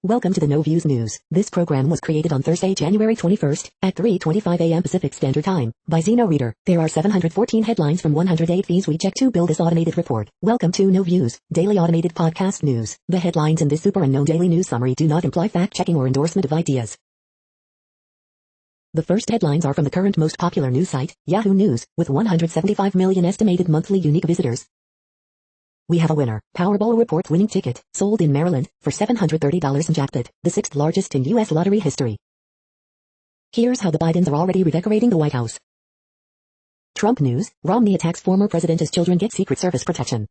Welcome to the No Views News. This program was created on Thursday, January 21st at 3:25 a.m. Pacific Standard Time by Zeno Reader. There are 714 headlines from 108 feeds we check to build this automated report. Welcome to No Views, daily automated podcast news. The headlines in this super unknown daily news summary do not imply fact-checking or endorsement of ideas. The first headlines are from the current most popular news site, Yahoo News, with 175 million estimated monthly unique visitors. We have a winner. Powerball reports winning ticket, sold in Maryland, for $730 in jackpot, the sixth largest in U.S. lottery history. Here's how the Bidens are already redecorating the White House. Trump news, Romney attacks former president as children get Secret Service protection.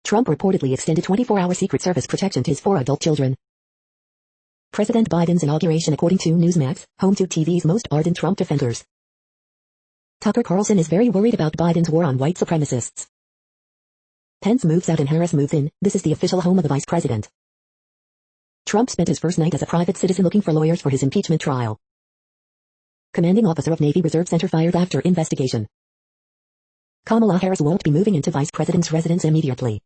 Trump reportedly extended 24-hour Secret Service protection to his 4 adult children. President Biden's inauguration according to Newsmax, home to TV's most ardent Trump defenders. Tucker Carlson is very worried about Biden's war on white supremacists. Pence moves out and Harris moves in. This is the official home of the vice president. Trump spent his first night as a private citizen looking for lawyers for his impeachment trial. Commanding officer of Navy Reserve Center fired after investigation. Kamala Harris won't be moving into vice president's residence immediately.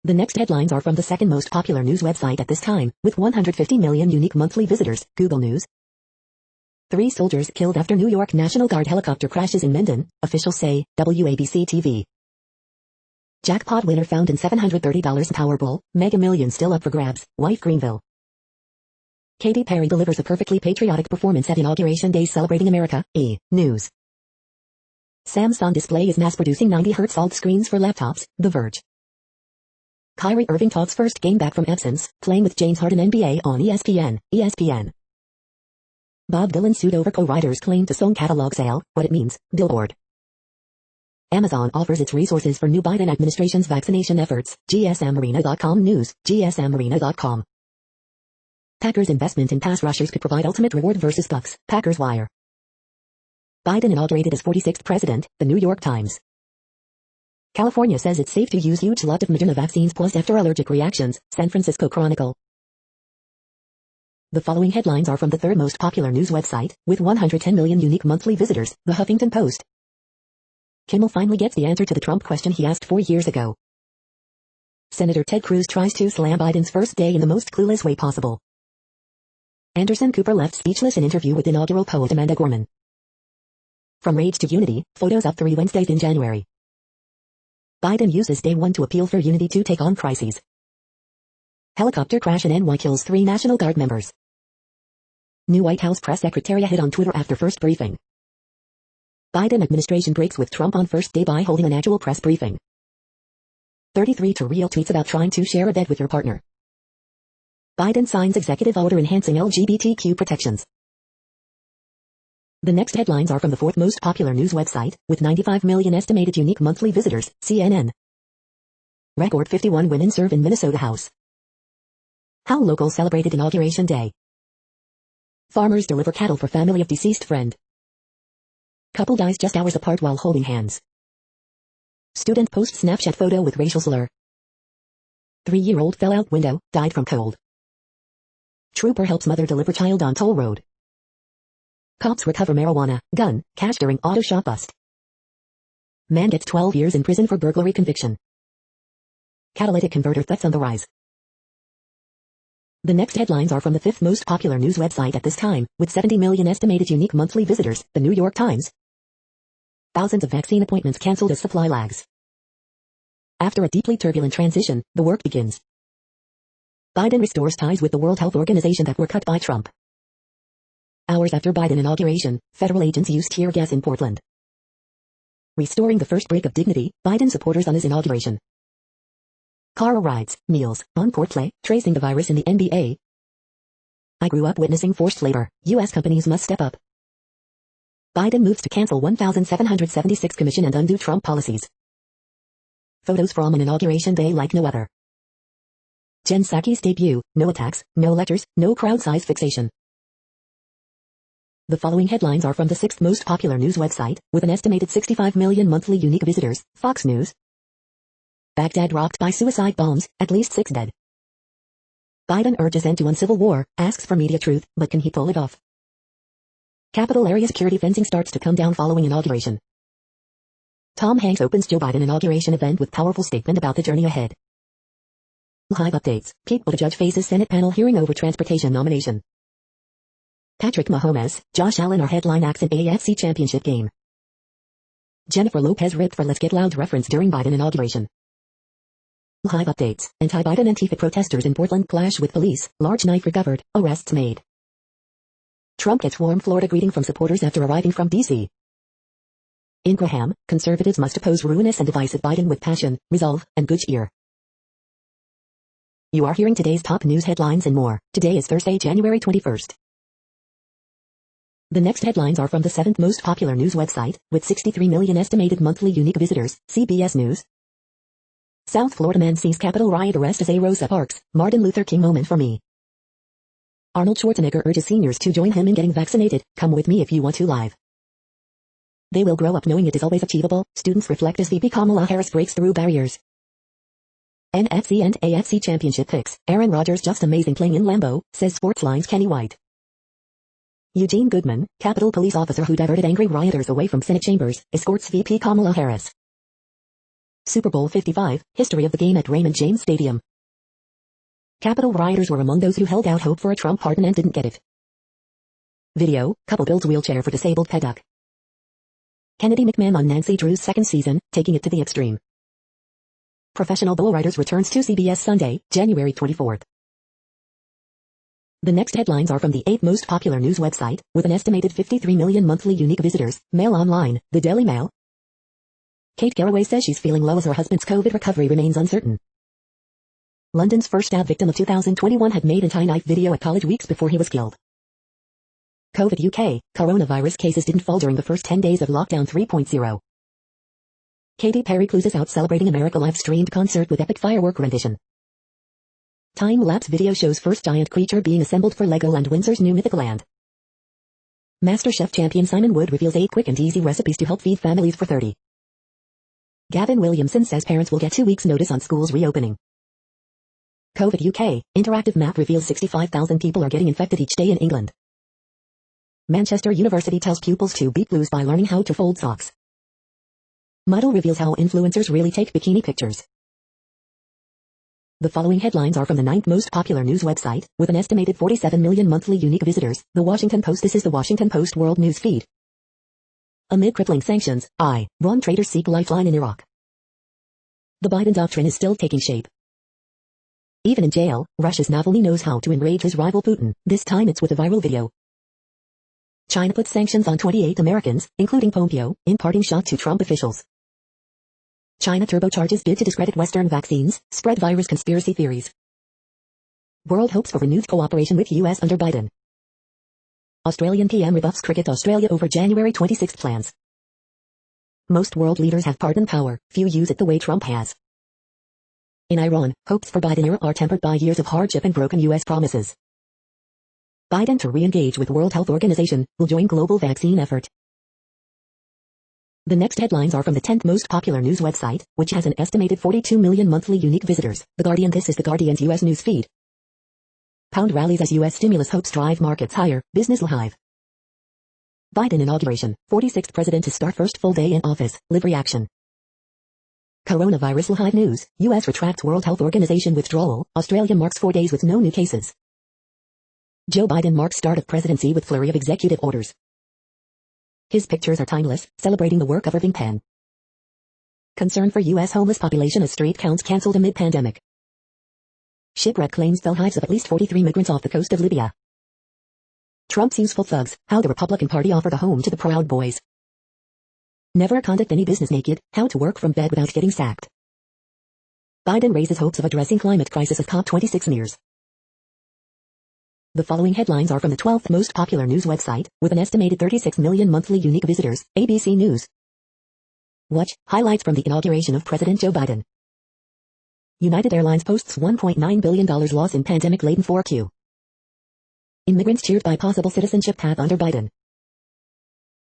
The next headlines are from the second most popular news website at this time, with 150 million unique monthly visitors, Google News. 3 soldiers killed after New York National Guard helicopter crashes in Mendon, officials say, WABC-TV. Jackpot winner found in $730 Powerball, Mega Millions still up for grabs, wife Greenville. Katy Perry delivers a perfectly patriotic performance at Inauguration Day celebrating America, E! News. Samsung Display is mass-producing 90 Hz OLED screens for laptops, The Verge. Kyrie Irving talks first game back from absence, playing with James Harden NBA on ESPN. Bob Dylan sued over co-writers claim to song catalog sale, what it means, Billboard. Amazon offers its resources for new Biden administration's vaccination efforts, GSMarina.com news, GSMarina.com. Packers investment in pass rushers could provide ultimate reward versus Bucks, Packers Wire. Biden inaugurated as 46th president, The New York Times. California says it's safe to use huge lot of Moderna vaccines plus after allergic reactions, San Francisco Chronicle. The following headlines are from the third most popular news website, with 110 million unique monthly visitors, The Huffington Post. Kimmel finally gets the answer to the Trump question he asked 4 years ago. Senator Ted Cruz tries to slam Biden's first day in the most clueless way possible. Anderson Cooper left speechless in interview with inaugural poet Amanda Gorman. From rage to unity, photos up 3 Wednesdays in January. Biden uses day 1 to appeal for unity to take on crises. Helicopter crash in NY kills 3 National Guard members. New White House press secretary hit on Twitter after first briefing. Biden administration breaks with Trump on first day by holding an actual press briefing. 33 to real tweets about trying to share a bed with your partner. Biden signs executive order enhancing LGBTQ protections. The next headlines are from the fourth most popular news website, with 95 million estimated unique monthly visitors, CNN. Record 51 women serve in Minnesota House. How locals celebrated Inauguration Day. Farmers deliver cattle for family of deceased friend. Couple dies just hours apart while holding hands. Student posts Snapchat photo with racial slur. 3-year-old fell out window, died from cold. Trooper helps mother deliver child on toll road. Cops recover marijuana, gun, cash during auto shop bust. Man gets 12 years in prison for burglary conviction. Catalytic converter thefts on the rise. The next headlines are from the fifth most popular news website at this time, with 70 million estimated unique monthly visitors, The New York Times. Thousands of vaccine appointments cancelled as supply lags. After a deeply turbulent transition, the work begins. Biden restores ties with the World Health Organization that were cut by Trump. Hours after Biden inauguration, federal agents used tear gas in Portland. Restoring the first break of dignity, Biden supporters on his inauguration. Car rides, meals, on-court play, tracing the virus in the NBA. I grew up witnessing forced labor. U.S. companies must step up. Biden moves to cancel 1,776 commission and undo Trump policies. Photos from an inauguration day like no other. Jen Psaki's debut, no attacks, no letters, no crowd size fixation. The following headlines are from the sixth most popular news website, with an estimated 65 million monthly unique visitors, Fox News. Baghdad rocked by suicide bombs, at least 6 dead. Biden urges end to uncivil war, asks for media truth, but can he pull it off? Capitol area security fencing starts to come down following inauguration. Tom Hanks opens Joe Biden inauguration event with powerful statement about the journey ahead. Live updates. Pete Buttigieg faces Senate panel hearing over transportation nomination. Patrick Mahomes, Josh Allen are headline acts in AFC Championship game. Jennifer Lopez ripped for Let's Get Loud reference during Biden inauguration. Live updates. Anti-Biden Antifa protesters in Portland clash with police, large knife recovered, arrests made. Trump gets warm Florida greeting from supporters after arriving from D.C. In Graham, conservatives must oppose ruinous and divisive Biden with passion, resolve, and good cheer. You are hearing today's top news headlines and more. Today is Thursday, January 21st. The next headlines are from the 7th most popular news website, with 63 million estimated monthly unique visitors, CBS News. South Florida man sees Capitol riot arrest as a Rosa Parks, Martin Luther King moment for me. Arnold Schwarzenegger urges seniors to join him in getting vaccinated. Come with me if you want to live. They will grow up knowing it is always achievable. Students reflect as VP Kamala Harris breaks through barriers. NFC and AFC Championship picks. Aaron Rodgers just amazing playing in Lambeau, says Sportsline's Kenny White. Eugene Goodman, Capitol Police officer who diverted angry rioters away from Senate chambers, escorts VP Kamala Harris. Super Bowl 55, history of the game at Raymond James Stadium. Capitol rioters were among those who held out hope for a Trump pardon and didn't get it. Video, couple builds wheelchair for disabled pet duck. Kennedy McMahon on Nancy Drew's second season, taking it to the extreme. Professional bull riders returns to CBS Sunday, January 24th. The next headlines are from the 8th most popular news website, with an estimated 53 million monthly unique visitors, Mail Online, the Daily Mail. Kate Garraway says she's feeling low as her husband's COVID recovery remains uncertain. London's first stab victim of 2021 had made anti-knife video at college weeks before he was killed. COVID UK, coronavirus cases didn't fall during the first 10 days of lockdown 3.0. Katy Perry cruises out celebrating America live-streamed concert with epic firework rendition. Time-lapse video shows first giant creature being assembled for Legoland Windsor's new mythical land. MasterChef champion Simon Wood reveals 8 quick and easy recipes to help feed families for 30. Gavin Williamson says parents will get 2 weeks notice on schools reopening. COVID UK, interactive map reveals 65,000 people are getting infected each day in England. Manchester University tells pupils to beat blues by learning how to fold socks. Model reveals how influencers really take bikini pictures. The following headlines are from the 9th most popular news website, with an estimated 47 million monthly unique visitors, The Washington Post. This is the Washington Post World News Feed. Amid crippling sanctions, Iran traders seek lifeline in Iraq. The Biden doctrine is still taking shape. Even in jail, Russia's Navalny knows how to enrage his rival Putin, this time it's with a viral video. China puts sanctions on 28 Americans, including Pompeo, in parting shot to Trump officials. China turbocharges bid to discredit Western vaccines, spread virus conspiracy theories. World hopes for renewed cooperation with U.S. under Biden. Australian PM rebuffs Cricket Australia over January 26 plans. Most world leaders have pardon power, few use it the way Trump has. In Iran, hopes for Biden era are tempered by years of hardship and broken U.S. promises. Biden to re-engage with World Health Organization, will join global vaccine effort. The next headlines are from the 10th most popular news website, which has an estimated 42 million monthly unique visitors, The Guardian. This is The Guardian's U.S. news feed. Pound rallies as U.S. stimulus hopes drive markets higher, Business Live. Biden inauguration, 46th president to start first full day in office, live reaction. Coronavirus Live news, U.S. retracts World Health Organization withdrawal, Australia marks 4 days with no new cases. Joe Biden marks start of presidency with flurry of executive orders. His pictures are timeless, celebrating the work of Irving Penn. Concern for U.S. homeless population as street counts cancelled amid pandemic. Shipwreck claims fell hives of at least 43 migrants off the coast of Libya. Trump's useful thugs, how the Republican Party offered a home to the Proud Boys. Never conduct any business naked, how to work from bed without getting sacked. Biden raises hopes of addressing climate crisis as COP26 nears. The following headlines are from the 12th most popular news website, with an estimated 36 million monthly unique visitors, ABC News. Watch, highlights from the inauguration of President Joe Biden. United Airlines posts $1.9 billion loss in pandemic-laden 4Q. Immigrants cheered by possible citizenship path under Biden.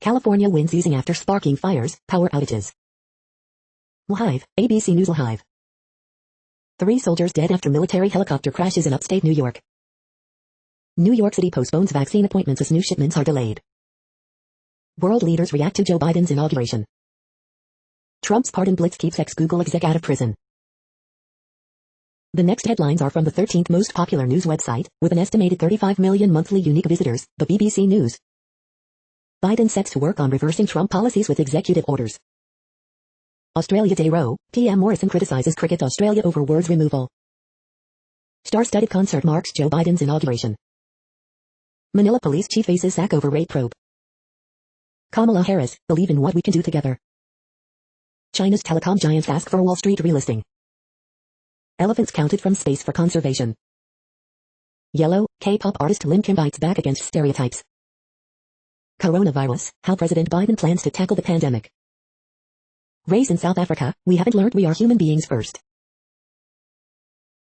California winds easing after sparking fires, power outages. Live, ABC News Live. 3 soldiers dead after military helicopter crashes in upstate New York. New York City postpones vaccine appointments as new shipments are delayed. World leaders react to Joe Biden's inauguration. Trump's pardon blitz keeps ex-Google exec out of prison. The next headlines are from the 13th most popular news website, with an estimated 35 million monthly unique visitors, the BBC News. Biden sets to work on reversing Trump policies with executive orders. Australia Day Row, PM Morrison criticizes Cricket Australia over words removal. Star-studded concert marks Joe Biden's inauguration. Manila police chief faces sack over rape probe. Kamala Harris, believe in what we can do together. China's telecom giants ask for Wall Street relisting. Elephants counted from space for conservation. Yellow, K-pop artist Lim Kim bites back against stereotypes. Coronavirus, how President Biden plans to tackle the pandemic. Raised in South Africa, we haven't learned we are human beings first.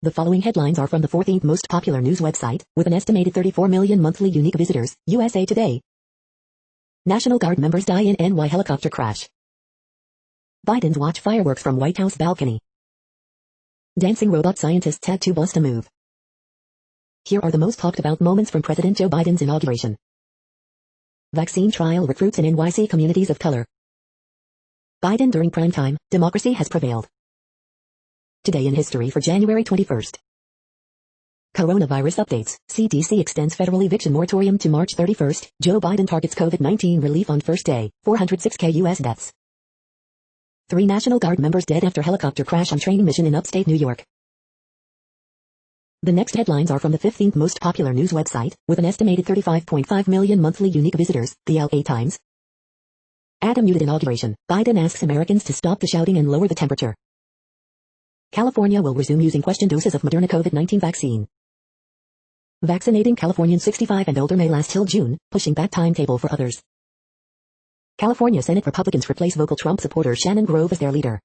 The following headlines are from the 14th most popular news website, with an estimated 34 million monthly unique visitors, USA Today. National Guard members die in NY helicopter crash. Biden's watch fireworks from White House balcony. Dancing robot scientists had to bust a move. Here are the most talked about moments from President Joe Biden's inauguration. Vaccine trial recruits in NYC communities of color. Biden during prime time, democracy has prevailed. Today in history for January 21st. Coronavirus updates. CDC extends federal eviction moratorium to March 31st. Joe Biden targets COVID-19 relief on first day. 406K U.S. deaths. 3 National Guard members dead after helicopter crash on training mission in upstate New York. The next headlines are from the 15th most popular news website, with an estimated 35.5 million monthly unique visitors, the LA Times. Adam muted inauguration. Biden asks Americans to stop the shouting and lower the temperature. California will resume using question doses of Moderna COVID-19 vaccine. Vaccinating Californians 65 and older may last till June, pushing back timetable for others. California Senate Republicans replace vocal Trump supporter Shannon Grove as their leader.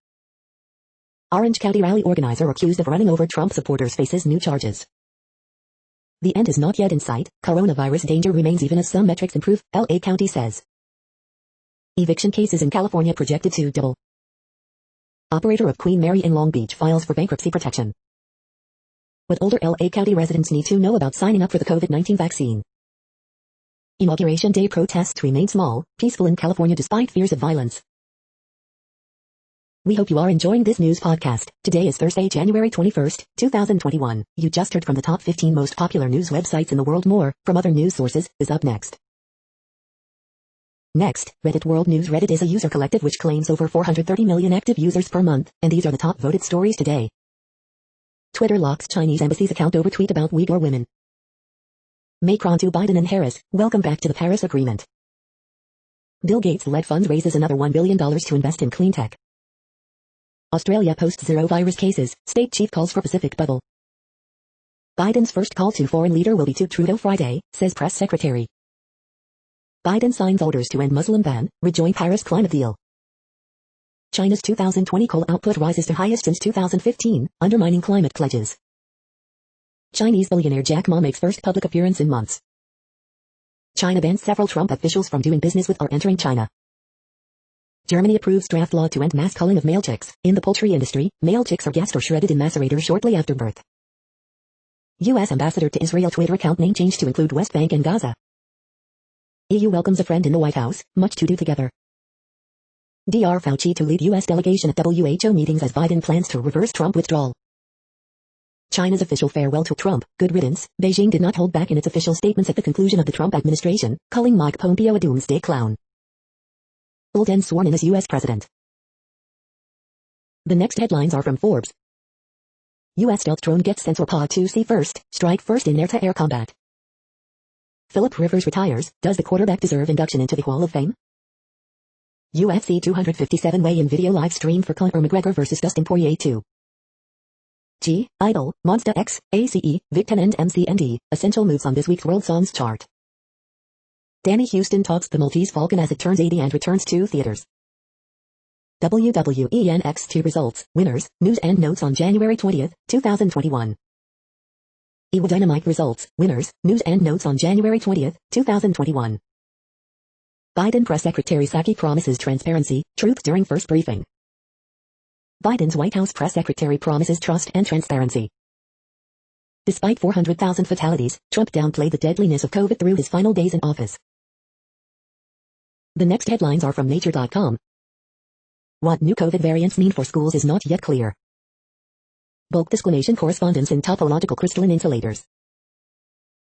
Orange County rally organizer accused of running over Trump supporters faces new charges. The end is not yet in sight. Coronavirus danger remains even as some metrics improve, LA County says. Eviction cases in California projected to double. Operator of Queen Mary in Long Beach files for bankruptcy protection. What older LA County residents need to know about signing up for the COVID-19 vaccine. Inauguration Day protests remain small, peaceful in California despite fears of violence. We hope you are enjoying this news podcast. Today is Thursday, January 21st, 2021. You just heard from the top 15 most popular news websites in the world. More from other news sources is up next. Next, Reddit World News. Reddit is a user collective which claims over 430 million active users per month, and these are the top voted stories today. Twitter locks Chinese embassy's account over tweet about Uyghur women. Macron to Biden and Harris, welcome back to the Paris Agreement. Bill Gates-led funds raises another $1 billion to invest in clean tech. Australia posts 0 virus cases, state chief calls for Pacific bubble. Biden's first call to foreign leader will be to Trudeau Friday, says press secretary. Biden signs orders to end Muslim ban, rejoin Paris climate deal. China's 2020 coal output rises to highest since 2015, undermining climate pledges. Chinese billionaire Jack Ma makes first public appearance in months. China bans several Trump officials from doing business with or entering China. Germany approves draft law to end mass culling of male chicks. In the poultry industry, male chicks are gassed or shredded in macerators shortly after birth. U.S. ambassador to Israel Twitter account name changed to include West Bank and Gaza. EU welcomes a friend in the White House, much to do together. Dr. Fauci to lead U.S. delegation at WHO meetings as Biden plans to reverse Trump withdrawal. China's official farewell to Trump, good riddance. Beijing did not hold back in its official statements at the conclusion of the Trump administration, calling Mike Pompeo a doomsday clown. Biden sworn in as U.S. president. The next headlines are from Forbes. U.S. stealth drone gets sensor pod to see first, strike first in air-to-air combat. Philip Rivers retires, does the quarterback deserve induction into the Hall of Fame? UFC 257 weigh-in video live stream for Conor McGregor vs Dustin Poirier 2. G, Idol, Monsta X, ACE, Victon and MCND, essential moves on this week's World Songs chart. Danny Houston talks the Maltese Falcon as it turns 80 and returns to theaters. WWE NXT results, winners, news and notes on January 20th, 2021. EWA Dynamite results, winners, news and notes on January 20th, 2021. Biden Press Secretary Psaki promises transparency, truth during first briefing. Biden's White House Press Secretary promises trust and transparency. Despite 400,000 fatalities, Trump downplayed the deadliness of COVID through his final days in office. The next headlines are from Nature.com. What new COVID variants mean for schools is not yet clear. Bulk disclination correspondence in topological crystalline insulators.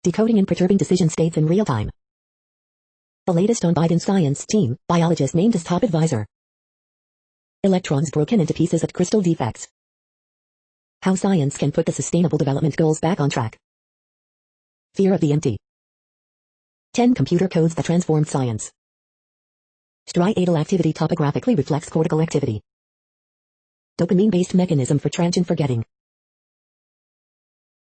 Decoding and perturbing decision states in real time. The latest on Biden's science team, biologist named as top advisor. Electrons broken into pieces at crystal defects. How science can put the sustainable development goals back on track. Fear of the empty. 10 computer codes that transformed science. Striatal activity topographically reflects cortical activity. Dopamine-based mechanism for transient forgetting.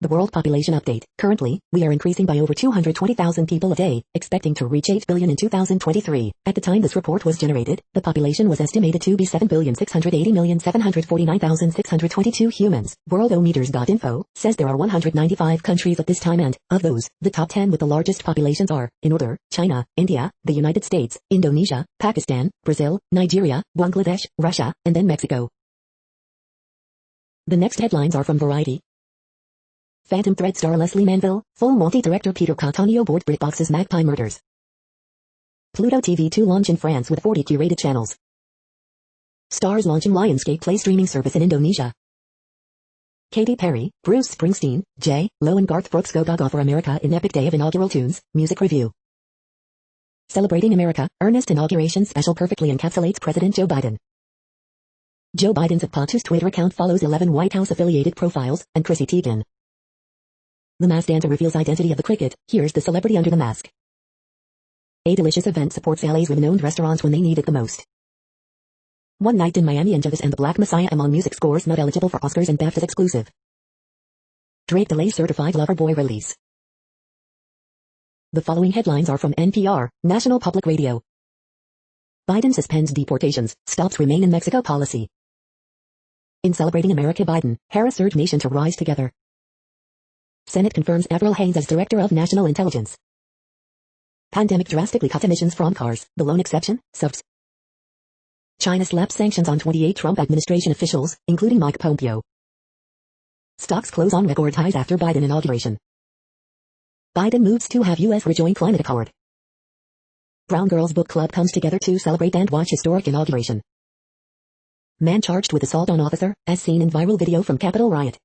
The world population update. Currently, we are increasing by over 220,000 people a day, expecting to reach 8 billion in 2023. At the time this report was generated, the population was estimated to be 7,680,749,622 humans. Worldometers.info says there are 195 countries at this time and, of those, the top 10 with the largest populations are, in order, China, India, the United States, Indonesia, Pakistan, Brazil, Nigeria, Bangladesh, Russia, and then Mexico. The next headlines are from Variety. Phantom Thread star Leslie Manville, Full Monty director Peter Cattaneo board BritBox's Magpie Murders. Pluto TV 2 launch in France with 40 curated channels. Stars launching Lionsgate Play streaming service in Indonesia. Katy Perry, Bruce Springsteen, J. Lo and Garth Brooks go gaga for America in epic day of inaugural tunes, music review. Celebrating America, earnest inauguration special perfectly encapsulates President Joe Biden. Joe Biden's Apato's Twitter account follows 11 White House affiliated profiles, and Chrissy Teigen. The masked dancer reveals identity of the cricket, here's the celebrity under the mask. A delicious event supports LA's women-owned restaurants when they need it the most. One Night in Miami and Jevis and the Black Messiah among music scores not eligible for Oscars and BAFTAs exclusive. Drake delays Certified Lover Boy release. The following headlines are from NPR, National Public Radio. Biden suspends deportations, stops Remain in Mexico policy. In celebrating America Biden, Harris urged nation to rise together. Senate confirms Avril Haines as Director of National Intelligence. Pandemic drastically cut emissions from cars, the lone exception, subs. China slaps sanctions on 28 Trump administration officials, including Mike Pompeo. Stocks close on record highs after Biden inauguration. Biden moves to have U.S. rejoin climate accord. Brown Girls Book Club comes together to celebrate and watch historic inauguration. Man charged with assault on officer, as seen in viral video from Capitol riot.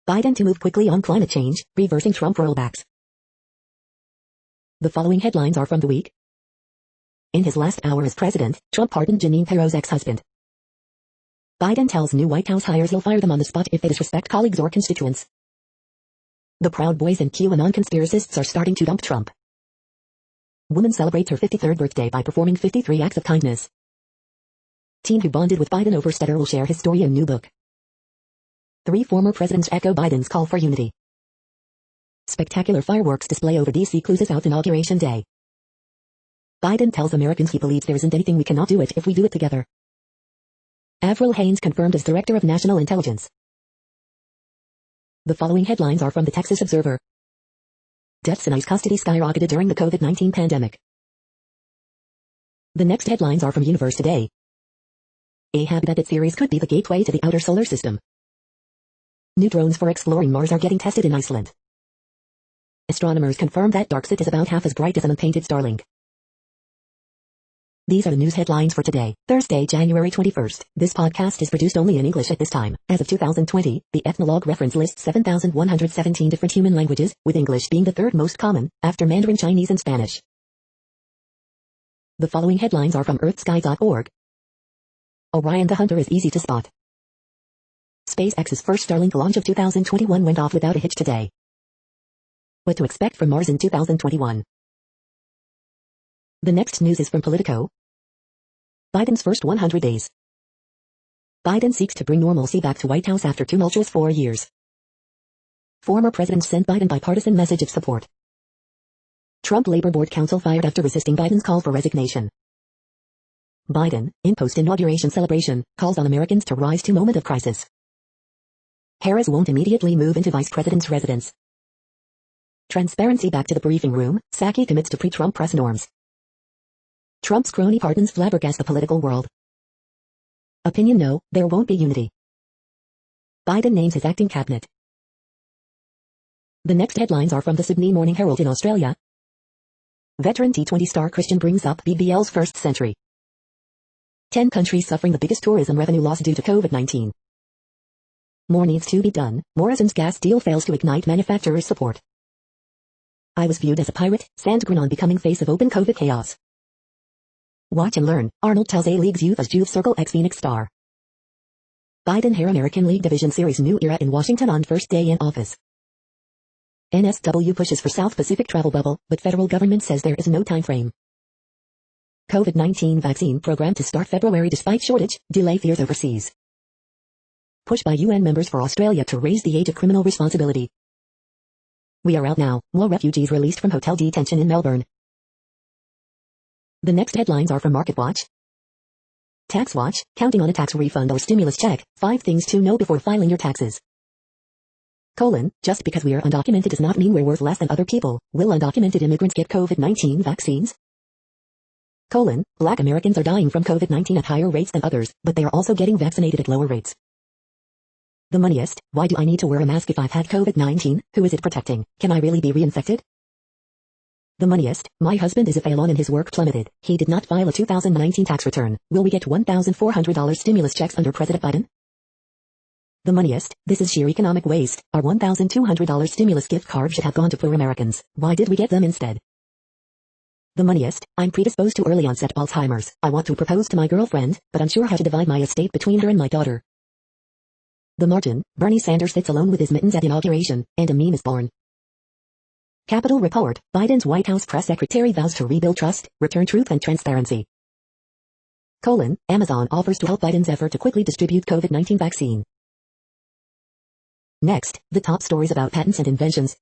Biden to move quickly on climate change, reversing Trump rollbacks. The following headlines are from The Week. In his last hour as president, Trump pardoned Jeanine Pirro's ex-husband. Biden tells new White House hires he'll fire them on the spot if they disrespect colleagues or constituents. The Proud Boys and QAnon conspiracists are starting to dump Trump. Woman celebrates her 53rd birthday by performing 53 acts of kindness. Teen who bonded with Biden over stutter will share his story in new book. 3 former presidents echo Biden's call for unity. Spectacular fireworks display over D.C. closes out Inauguration Day. Biden tells Americans he believes there isn't anything we cannot do it if we do it together. Avril Haines confirmed as Director of National Intelligence. The following headlines are from the Texas Observer. Deaths in ICE custody skyrocketed during the COVID-19 pandemic. The next headlines are from Universe Today. A habitat series could be the gateway to the outer solar system. New drones for exploring Mars are getting tested in Iceland. Astronomers confirm that Darkset is about half as bright as an unpainted Starlink. These are the news headlines for today, Thursday, January 21st. This podcast is produced only in English at this time. As of 2020, the Ethnologue reference lists 7,117 different human languages, with English being the third most common, after Mandarin Chinese and Spanish. The following headlines are from earthsky.org. Orion the Hunter is easy to spot. SpaceX's first Starlink launch of 2021 went off without a hitch today. What to expect from Mars in 2021. The next news is from Politico. Biden's first 100 days. Biden seeks to bring normalcy back to White House after tumultuous 4 years. Former presidents sent Biden bipartisan message of support. Trump Labor Board counsel fired after resisting Biden's call for resignation. Biden, in post-inauguration celebration, calls on Americans to rise to moment of crisis. Harris won't immediately move into vice president's residence. Transparency back to the briefing room, Psaki commits to pre-Trump press norms. Trump's crony pardons flabbergast the political world. Opinion: no, there won't be unity. Biden names his acting cabinet. The next headlines are from the Sydney Morning Herald in Australia. Veteran T20 star Christian brings up BBL's first century. 10 countries suffering the biggest tourism revenue loss due to COVID-19. More needs to be done. Morrison's gas deal fails to ignite manufacturers' support. I was viewed as a pirate. Sandgren on becoming face of open COVID chaos. Watch and learn. Arnold tells A-League's youth as Juve Circle X Phoenix star. Biden hair American League Division Series new era in Washington on first day in office. NSW pushes for South Pacific travel bubble, but federal government says there is no time frame. COVID-19 vaccine program to start February despite shortage, delay fears overseas. Push by UN members for Australia to raise the age of criminal responsibility. We are out now. More refugees released from hotel detention in Melbourne. The next headlines are from MarketWatch. Tax Watch, counting on a tax refund or stimulus check, 5 things to know before filing your taxes. Just because we are undocumented does not mean we're worth less than other people. Will undocumented immigrants get COVID-19 vaccines? Black Americans are dying from COVID-19 at higher rates than others, but they are also getting vaccinated at lower rates. The Moneyest, why do I need to wear a mask if I've had COVID-19? Who is it protecting? Can I really be reinfected? The Moneyest, my husband is a failon and his work plummeted. He did not file a 2019 tax return. Will we get $1,400 stimulus checks under President Biden? The Moneyest, this is sheer economic waste. Our $1,200 stimulus gift card should have gone to poor Americans. Why did we get them instead? The Moneyest, I'm predisposed to early onset Alzheimer's. I want to propose to my girlfriend, but unsure how to divide my estate between her and my daughter. The Margin, Bernie Sanders sits alone with his mittens at inauguration, and a meme is born. Capitol Report, Biden's White House press secretary vows to rebuild trust, return truth and transparency. Amazon offers to help Biden's effort to quickly distribute COVID-19 vaccine. Next, the top stories about patents and inventions.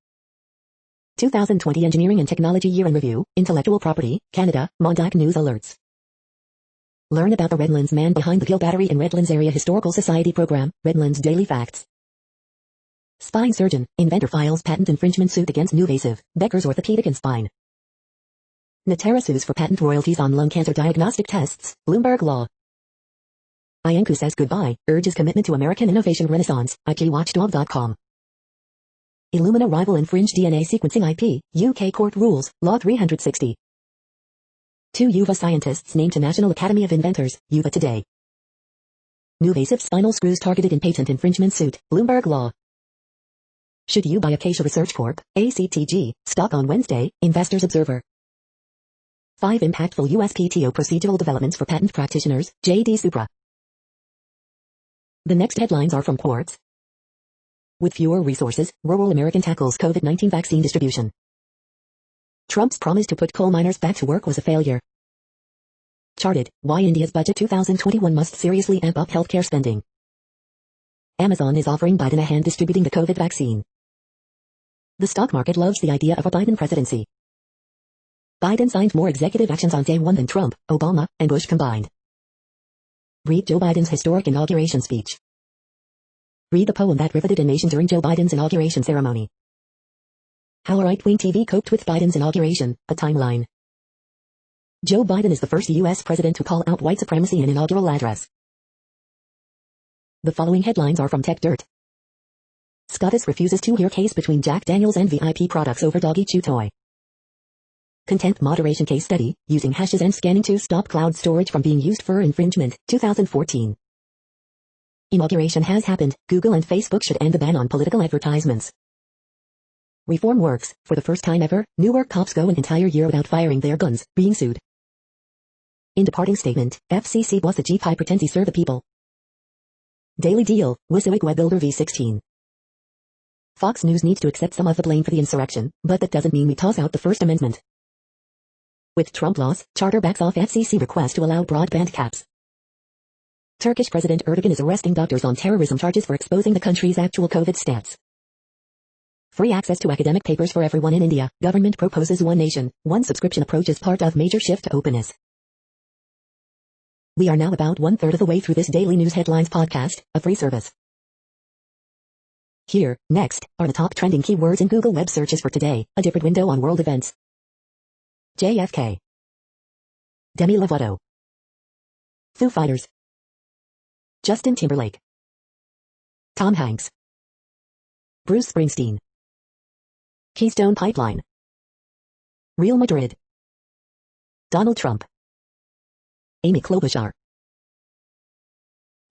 2020 Engineering and Technology Year in Review, Intellectual Property, Canada, Mondac News Alerts. Learn about the Redlands man behind the Gill Battery in Redlands Area Historical Society Program, Redlands Daily Facts. Spine surgeon, inventor files patent infringement suit against NuVasive, Becker's Orthopedic and Spine. Natera sues for patent royalties on lung cancer diagnostic tests, Bloomberg Law. Iancu says goodbye, urges commitment to American innovation renaissance, IPWatchdog.com. Illumina rival infringe DNA sequencing IP, UK court rules, Law 360. 2 UVA scientists named to National Academy of Inventors, UVA today. NuVasive spinal screws targeted in patent infringement suit, Bloomberg Law. Should you buy Acacia Research Corp., ACTG, stock on Wednesday, Investors Observer. 5 impactful USPTO procedural developments for patent practitioners, JD Supra. The next headlines are from Quartz. With fewer resources, rural American tackles COVID-19 vaccine distribution. Trump's promise to put coal miners back to work was a failure. Charted, why India's budget 2021 must seriously amp up healthcare spending. Amazon is offering Biden a hand distributing the COVID vaccine. The stock market loves the idea of a Biden presidency. Biden signed more executive actions on day 1 than Trump, Obama, and Bush combined. Read Joe Biden's historic inauguration speech. Read the poem that riveted a nation during Joe Biden's inauguration ceremony. How a right-wing TV coped with Biden's inauguration, a timeline. Joe Biden is the first U.S. president to call out white supremacy in an inaugural address. The following headlines are from Tech Dirt. SCOTUS refuses to hear case between Jack Daniels and VIP products over doggy chew toy. Content moderation case study, using hashes and scanning to stop cloud storage from being used for infringement, 2014. Inauguration has happened, Google and Facebook should end the ban on political advertisements. Reform works, for the first time ever, Newark cops go an entire year without firing their guns, being sued. In departing statement, FCC boss Ajit Pai pretends he serve the people. Daily Deal, Wissahick Web Builder v16. Fox News needs to accept some of the blame for the insurrection, but that doesn't mean we toss out the First Amendment. With Trump loss, Charter backs off FCC request to allow broadband caps. Turkish President Erdogan is arresting doctors on terrorism charges for exposing the country's actual COVID stats. Free access to academic papers for everyone in India. Government proposes one nation, one subscription approach as part of major shift to openness. We are now about 1/3 of the way through this daily news headlines podcast, a free service. Here, next, are the top trending keywords in Google web searches for today, a different window on world events. JFK. Demi Lovato. Foo Fighters. Justin Timberlake. Tom Hanks. Bruce Springsteen. Keystone Pipeline. Real Madrid. Donald Trump. Amy Klobuchar.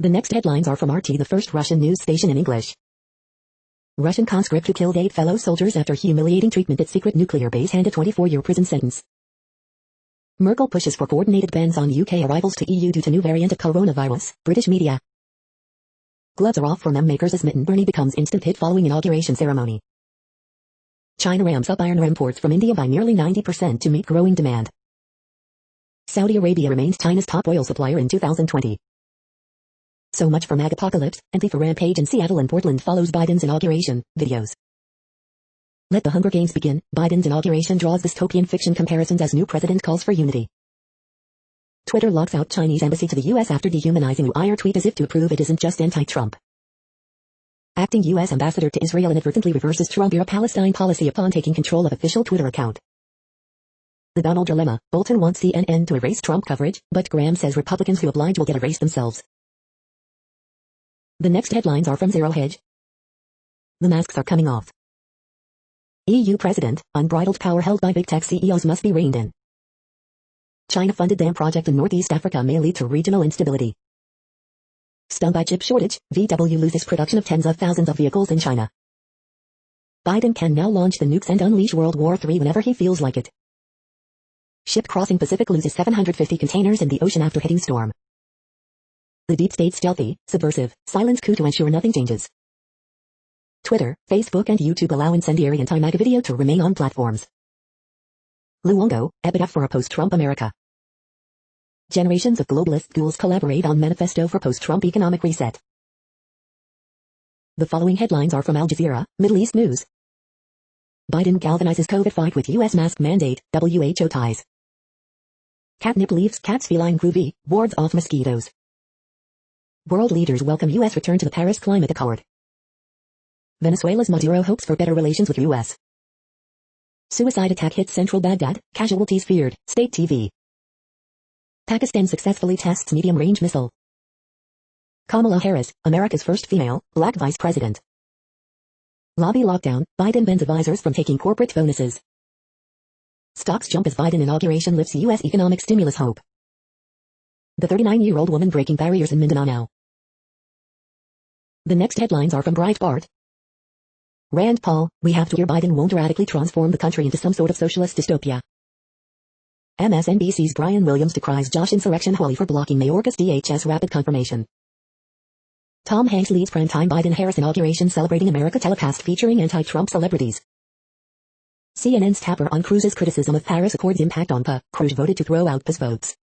The next headlines are from RT, the first Russian news station in English. Russian conscript who killed 8 fellow soldiers after humiliating treatment at secret nuclear base handed 24-year prison sentence. Merkel pushes for coordinated bans on UK arrivals to EU due to new variant of coronavirus, British media. Gloves are off for meme makers as Mitten Bernie becomes instant hit following inauguration ceremony. China ramps up iron ore imports from India by nearly 90% to meet growing demand. Saudi Arabia remains China's top oil supplier in 2020. So much for MAGApocalypse, Antifa rampage in Seattle and Portland follows Biden's inauguration, videos. Let the Hunger Games begin, Biden's inauguration draws dystopian fiction comparisons as new president calls for unity. Twitter locks out Chinese embassy to the U.S. after dehumanizing Uyghur tweet as if to prove it isn't just anti-Trump. Acting U.S. ambassador to Israel inadvertently reverses Trump-era Palestine policy upon taking control of official Twitter account. The Donald dilemma, Bolton wants CNN to erase Trump coverage, but Graham says Republicans who oblige will get erased themselves. The next headlines are from Zero Hedge. The masks are coming off. EU President, unbridled power held by big tech CEOs must be reined in. China-funded dam project in Northeast Africa may lead to regional instability. Stung by chip shortage, VW loses production of tens of thousands of vehicles in China. Biden can now launch the nukes and unleash World War III whenever he feels like it. Ship crossing Pacific loses 750 containers in the ocean after hitting storm. The deep state's stealthy, subversive, silent coup to ensure nothing changes. Twitter, Facebook and YouTube allow incendiary anti-MAGA video to remain on platforms. Luongo, epitaph for a post-Trump America. Generations of globalist ghouls collaborate on manifesto for post-Trump economic reset. The following headlines are from Al Jazeera, Middle East News. Biden galvanizes COVID fight with U.S. mask mandate, WHO ties. Catnip leaves cats feline groovy, wards off mosquitoes. World leaders welcome U.S. return to the Paris Climate Accord. Venezuela's Maduro hopes for better relations with U.S. Suicide attack hits central Baghdad, casualties feared, state TV. Pakistan successfully tests medium-range missile. Kamala Harris, America's first female, black vice president. Lobby lockdown, Biden bans advisors from taking corporate bonuses. Stocks jump as Biden inauguration lifts U.S. economic stimulus hope. The 39-year-old woman breaking barriers in Mindanao. The next headlines are from Breitbart. Rand Paul, we have to hear Biden won't radically transform the country into some sort of socialist dystopia. MSNBC's Brian Williams decries Josh insurrection holy for blocking Mayorkas DHS rapid confirmation. Tom Hanks leads primetime Biden-Harris inauguration celebrating America telecast featuring anti-Trump celebrities. CNN's Tapper on Cruz's criticism of Paris Accords impact on PA, Cruz voted to throw out PA's votes.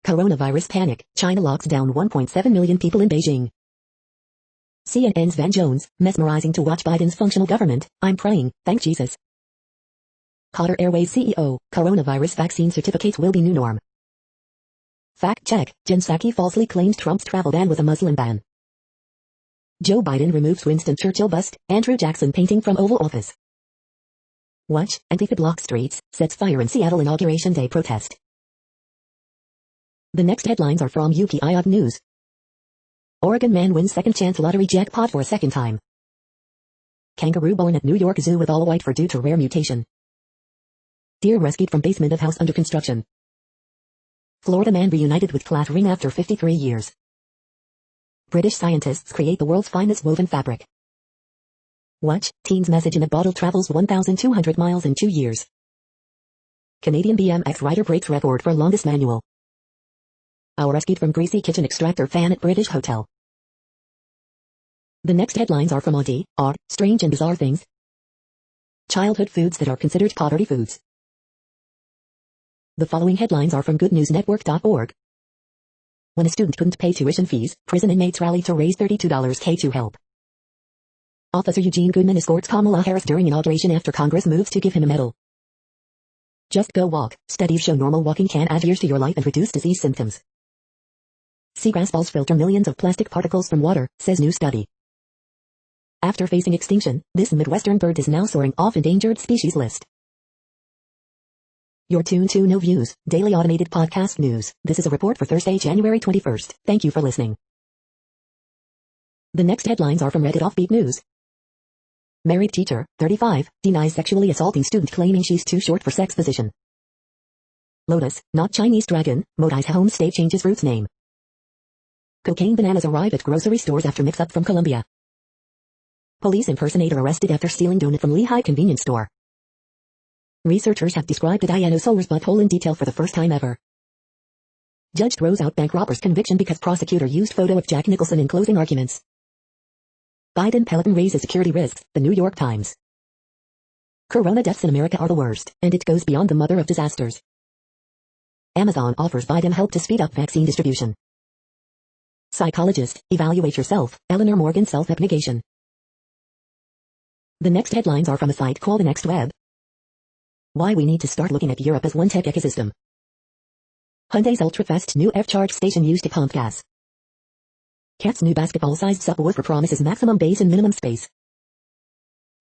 Coronavirus panic, China locks down 1.7 million people in Beijing. CNN's Van Jones, mesmerizing to watch Biden's functional government, I'm praying, thank Jesus. Qatar Airways CEO, coronavirus vaccine certificates will be new norm. Fact check, Jen Psaki falsely claims Trump's travel ban was a Muslim ban. Joe Biden removes Winston Churchill bust, Andrew Jackson painting from Oval Office. Watch, Antifa block streets, sets fire in Seattle inauguration day protest. The next headlines are from UPI News. Oregon man wins second chance lottery jackpot for a second time. Kangaroo born at New York Zoo with all white fur due to rare mutation. Deer rescued from basement of house under construction. Florida man reunited with class ring after 53 years. British scientists create the world's finest woven fabric. Watch, teen's message in a bottle travels 1,200 miles in 2 years. Canadian BMX rider breaks record for longest manual. Our rescued from greasy kitchen extractor fan at British hotel. The next headlines are from Audi, strange and bizarre things. Childhood foods that are considered poverty foods. The following headlines are from goodnewsnetwork.org. When a student couldn't pay tuition fees, prison inmates rally to raise $32K to help. Officer Eugene Goodman escorts Kamala Harris during inauguration after Congress moves to give him a medal. Just go walk. Studies show normal walking can add years to your life and reduce disease symptoms. Seagrass balls filter millions of plastic particles from water, says new study. After facing extinction, this Midwestern bird is now soaring off endangered species list. You're tuned to No Views, daily automated podcast news. This is a report for Thursday, January 21st. Thank you for listening. The next headlines are from Reddit Offbeat News. Married teacher, 35, denies sexually assaulting student claiming she's too short for sex position. Lotus, not Chinese dragon, Modi's home state changes root's name. Cocaine bananas arrive at grocery stores after mix-up from Colombia. Police impersonator arrested after stealing donut from Lehigh convenience store. Researchers have described a dinosaur's butthole in detail for the first time ever. Judge throws out bank robber's conviction because prosecutor used photo of Jack Nicholson in closing arguments. Biden Peloton raises security risks, The New York Times. Corona deaths in America are the worst, and it goes beyond the mother of disasters. Amazon offers Biden help to speed up vaccine distribution. Psychologist, evaluate yourself, Eleanor Morgan self-abnegation. The next headlines are from a site called The Next Web. Why we need to start looking at Europe as one tech ecosystem. Hyundai's ultra-fast new F-charge station used to pump gas. Cat's new basketball-sized subwoofer promises maximum bass and minimum space.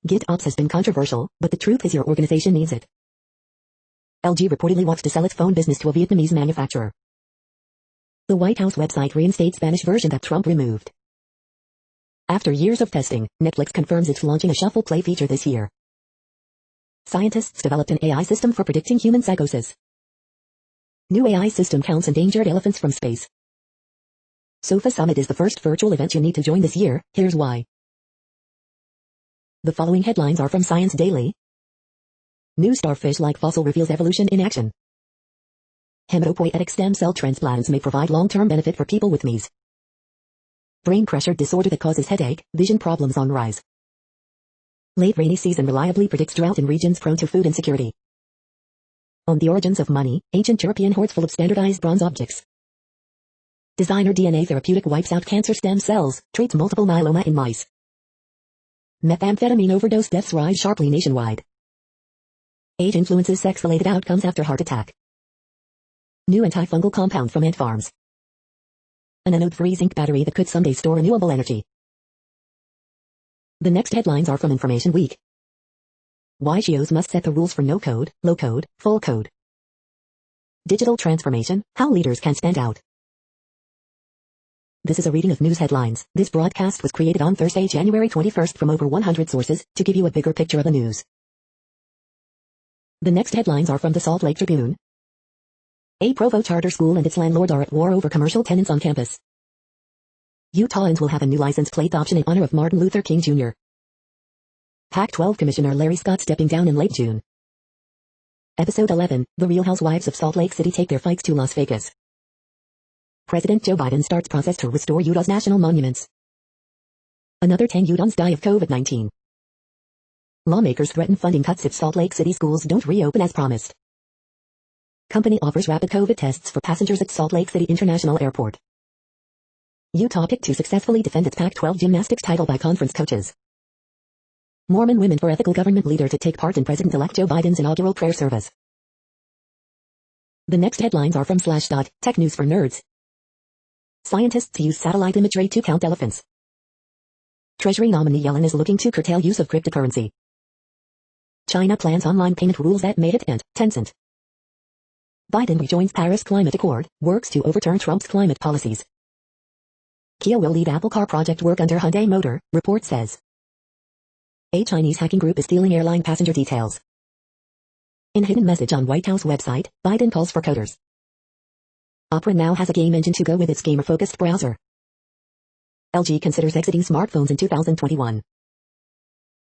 GitOps has been controversial, but the truth is your organization needs it. LG reportedly wants to sell its phone business to a Vietnamese manufacturer. The White House website reinstates Spanish version that Trump removed. After years of testing, Netflix confirms it's launching a shuffle play feature this year. Scientists developed an AI system for predicting human psychosis. New AI system counts endangered elephants from space. SOFA Summit is the first virtual event you need to join this year, here's why. The following headlines are from Science Daily. New starfish-like fossil reveals evolution in action. Hematopoietic stem cell transplants may provide long-term benefit for people with MES. Brain pressure disorder that causes headache, vision problems on rise. Late rainy season reliably predicts drought in regions prone to food insecurity. On the origins of money, ancient European hoards full of standardized bronze objects. Designer DNA therapeutic wipes out cancer stem cells, treats multiple myeloma in mice. Methamphetamine overdose deaths rise sharply nationwide. Age influences sex-related outcomes after heart attack. New antifungal compound from ant farms. An anode-free zinc battery that could someday store renewable energy. The next headlines are from Information Week. Why CEOs must set the rules for no code, low code, full code. Digital transformation, how leaders can stand out. This is a reading of news headlines. This broadcast was created on Thursday, January 21st from over 100 sources to give you a bigger picture of the news. The next headlines are from the Salt Lake Tribune. A Provo charter school and its landlord are at war over commercial tenants on campus. Utahns will have a new license plate option in honor of Martin Luther King Jr. Pac-12 Commissioner Larry Scott stepping down in late June. Episode 11, The Real Housewives of Salt Lake City take their fights to Las Vegas. President Joe Biden starts process to restore Utah's national monuments. Another 10 Utahns die of COVID-19. Lawmakers threaten funding cuts if Salt Lake City schools don't reopen as promised. Company offers rapid COVID tests for passengers at Salt Lake City International Airport. Utah picked to successfully defend its Pac-12 gymnastics title by conference coaches. Mormon women for ethical government leader to take part in President-elect Joe Biden's inaugural prayer service. The next headlines are from Slashdot, Tech News for Nerds. Scientists use satellite imagery to count elephants. Treasury nominee Yellen is looking to curtail use of cryptocurrency. China plans online payment rules that may hit Tencent. Biden rejoins Paris Climate Accord, works to overturn Trump's climate policies. Kia will lead Apple Car project work under Hyundai Motor, report says. A Chinese hacking group is stealing airline passenger details. In hidden message on White House website, Biden calls for coders. Opera now has a game engine to go with its gamer-focused browser. LG considers exiting smartphones in 2021.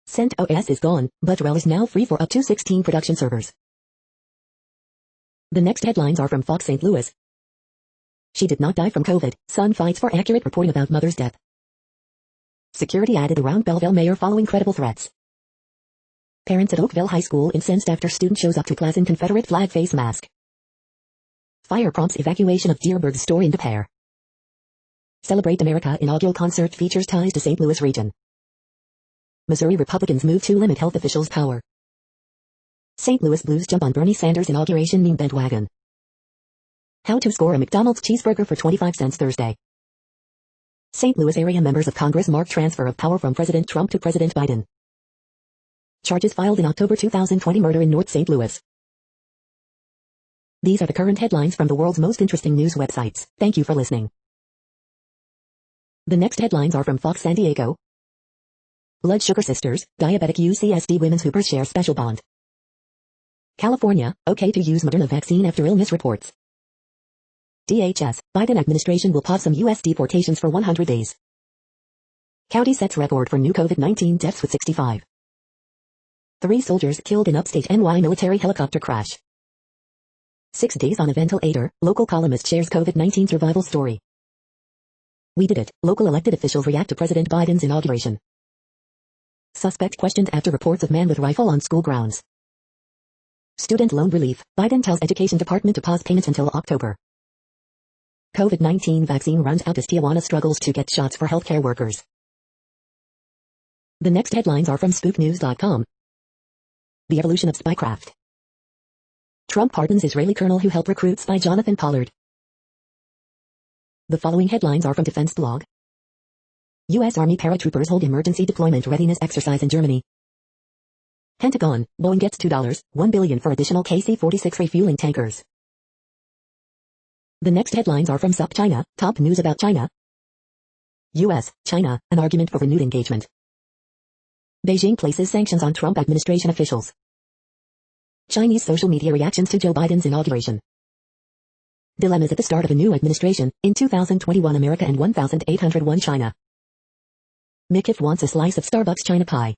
CentOS is gone, but RHEL is now free for up to 16 production servers. The next headlines are from Fox St. Louis. She did not die from COVID. Son fights for accurate reporting about mother's death. Security added around Belleville mayor following credible threats. Parents at Oakville High School incensed after student shows up to class in Confederate flag face mask. Fire prompts evacuation of Dearborn store in Depair. Celebrate America inaugural concert features ties to St. Louis region. Missouri Republicans move to limit health officials' power. St. Louis Blues jump on Bernie Sanders' inauguration meme bandwagon. How to score a McDonald's cheeseburger for 25 cents Thursday. St. Louis area members of Congress mark transfer of power from President Trump to President Biden. Charges filed in October 2020 murder in North St. Louis. These are the current headlines from the world's most interesting news websites. Thank you for listening. The next headlines are from Fox San Diego. Blood Sugar Sisters, diabetic UCSD women's hoopers share special bond. California, okay to use Moderna vaccine after illness reports. DHS, Biden administration will pause some U.S. deportations for 100 days. County sets record for new COVID-19 deaths with 65. 3 soldiers killed in upstate NY military helicopter crash. 6 days on a ventilator, local columnist shares COVID-19 survival story. We did it, local elected officials react to President Biden's inauguration. Suspect questioned after reports of man with rifle on school grounds. Student loan relief, Biden tells Education Department to pause payments until October. COVID-19 vaccine runs out as Tijuana struggles to get shots for healthcare workers. The next headlines are from spooknews.com. The evolution of spycraft. Trump pardons Israeli colonel who helped recruit spy Jonathan Pollard. The following headlines are from Defense Blog. U.S. Army paratroopers hold emergency deployment readiness exercise in Germany. Pentagon, Boeing gets $1 billion for additional KC-46 refueling tankers. The next headlines are from SupChina, top news about China. U.S., China, an argument for renewed engagement. Beijing places sanctions on Trump administration officials. Chinese social media reactions to Joe Biden's inauguration. Dilemmas at the start of a new administration, in 2021 America and 1801 China. McIF wants a slice of Starbucks China pie.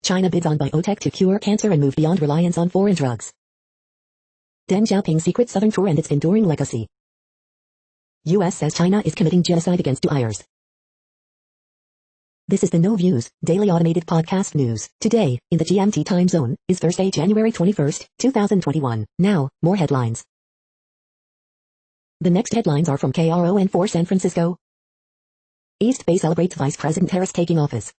China bids on biotech to cure cancer and move beyond reliance on foreign drugs. Deng Xiaoping's secret southern tour and its enduring legacy. U.S. says China is committing genocide against Uyghurs. This is the No Views, daily automated podcast news. Today, in the GMT time zone, is Thursday, January 21st, 2021. Now, more headlines. The next headlines are from KRON4 San Francisco. East Bay celebrates Vice President Harris taking office.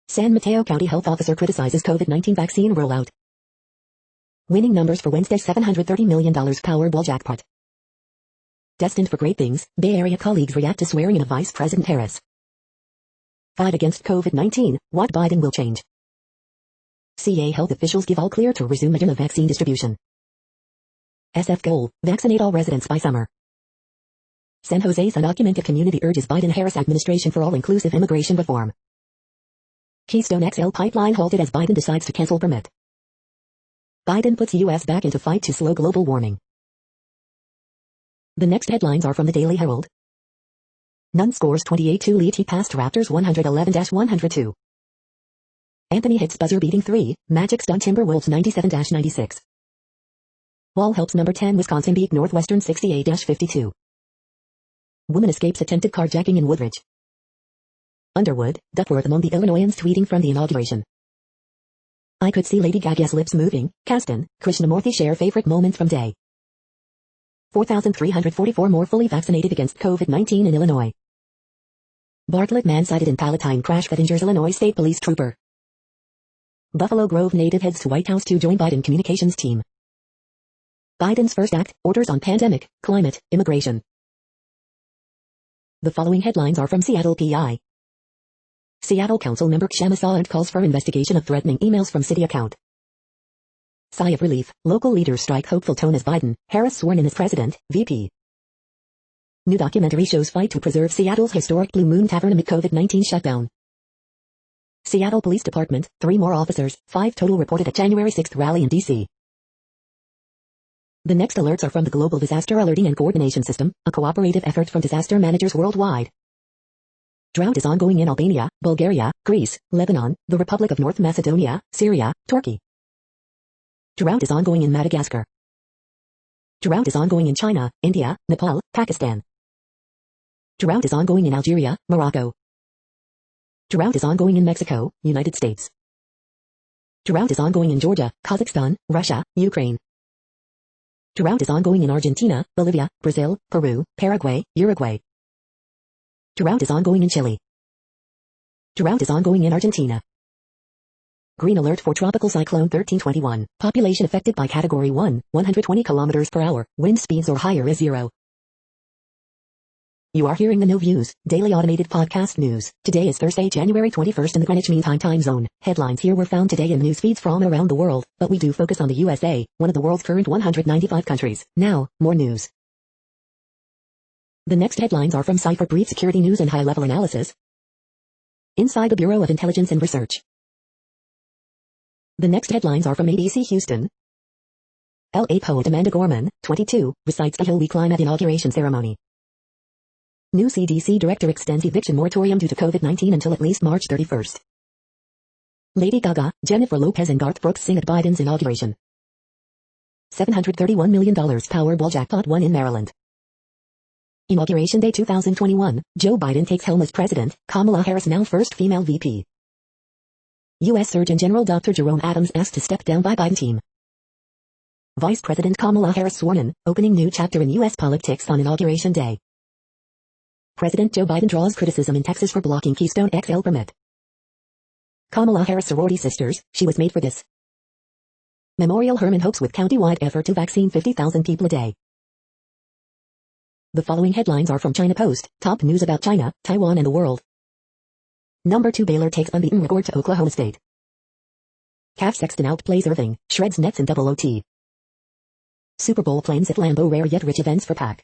San Mateo County Health Officer criticizes COVID-19 vaccine rollout. Winning numbers for Wednesday's $730 million Powerball jackpot. Destined for great things, Bay Area colleagues react to swearing in of Vice President Harris. Fight against COVID-19, what Biden will change. CA health officials give all clear to resume Moderna vaccine distribution. SF goal, vaccinate all residents by summer. San Jose's undocumented community urges Biden-Harris administration for all-inclusive immigration reform. Keystone XL pipeline halted as Biden decides to cancel permit. Biden puts U.S. back into fight to slow global warming. The next headlines are from the Daily Herald. Nunn scores 28 to lead Heat past Raptors 111-102. Anthony hits buzzer-beating 3, Magic stun Timberwolves 97-96. Wall helps number 10 Wisconsin beat Northwestern 68-52. Woman escapes attempted carjacking in Woodridge. Underwood, Duckworth among the Illinoisans tweeting from the inauguration. I could see Lady Gaga's lips moving, Kasten, Krishnamurthy share favorite moments from day. 4,344 more fully vaccinated against COVID-19 in Illinois. Bartlett man cited in Palatine crash that injures Illinois State Police trooper. Buffalo Grove native heads to White House to join Biden communications team. Biden's first act, orders on pandemic, climate, immigration. The following headlines are from Seattle PI. Seattle Council member Kshama Sawant calls for investigation of threatening emails from city account. Sigh of relief, local leaders strike hopeful tone as Biden, Harris sworn in as president, VP. New documentary shows fight to preserve Seattle's historic Blue Moon Tavern amid COVID-19 shutdown. Seattle Police Department, 3 more officers, 5 total reported at January 6th rally in D.C. The next alerts are from the Global Disaster Alerting and Coordination System, a cooperative effort from disaster managers worldwide. Drought is ongoing in Albania, Bulgaria, Greece, Lebanon, the Republic of North Macedonia, Syria, Turkey. Drought is ongoing in Madagascar. Drought is ongoing in China, India, Nepal, Pakistan. Drought is ongoing in Algeria, Morocco. Drought is ongoing in Mexico, United States. Drought is ongoing in Georgia, Kazakhstan, Russia, Ukraine. Drought is ongoing in Argentina, Bolivia, Brazil, Peru, Paraguay, Uruguay. Drought is ongoing in Chile. Drought is ongoing in Argentina. Green alert for Tropical Cyclone 1321. Population affected by Category 1, 120 kilometers per hour. Wind speeds or higher is 0. You are hearing the No Views, daily automated podcast news. Today is Thursday, January 21st in the Greenwich Mean Time zone. Headlines here were found today in news feeds from around the world, but we do focus on the USA, one of the world's current 195 countries. Now, more news. The next headlines are from Cypher Brief Security News and High-Level Analysis. Inside the Bureau of Intelligence and Research. The next headlines are from ABC Houston. LA poet Amanda Gorman, 22, recites the hill we climb at inauguration ceremony. New CDC director extends eviction moratorium due to COVID-19 until at least March 31st. Lady Gaga, Jennifer Lopez and Garth Brooks sing at Biden's inauguration. $731 million Powerball jackpot won in Maryland. Inauguration Day 2021, Joe Biden takes helm as president, Kamala Harris now first female VP. U.S. Surgeon General Dr. Jerome Adams asked to step down by Biden team. Vice President Kamala Harris sworn in, opening new chapter in U.S. politics on Inauguration Day. President Joe Biden draws criticism in Texas for blocking Keystone XL permit. Kamala Harris sorority sisters, she was made for this. Memorial Hermann hopes with county-wide effort to vaccine 50,000 people a day. The following headlines are from China Post, top news about China, Taiwan and the world. Number 2 Baylor takes unbeaten record to Oklahoma State. Cavs Sexton outplays Irving, shreds Nets in double OT. Super Bowl claims at Lambeau rare yet rich events for Pac.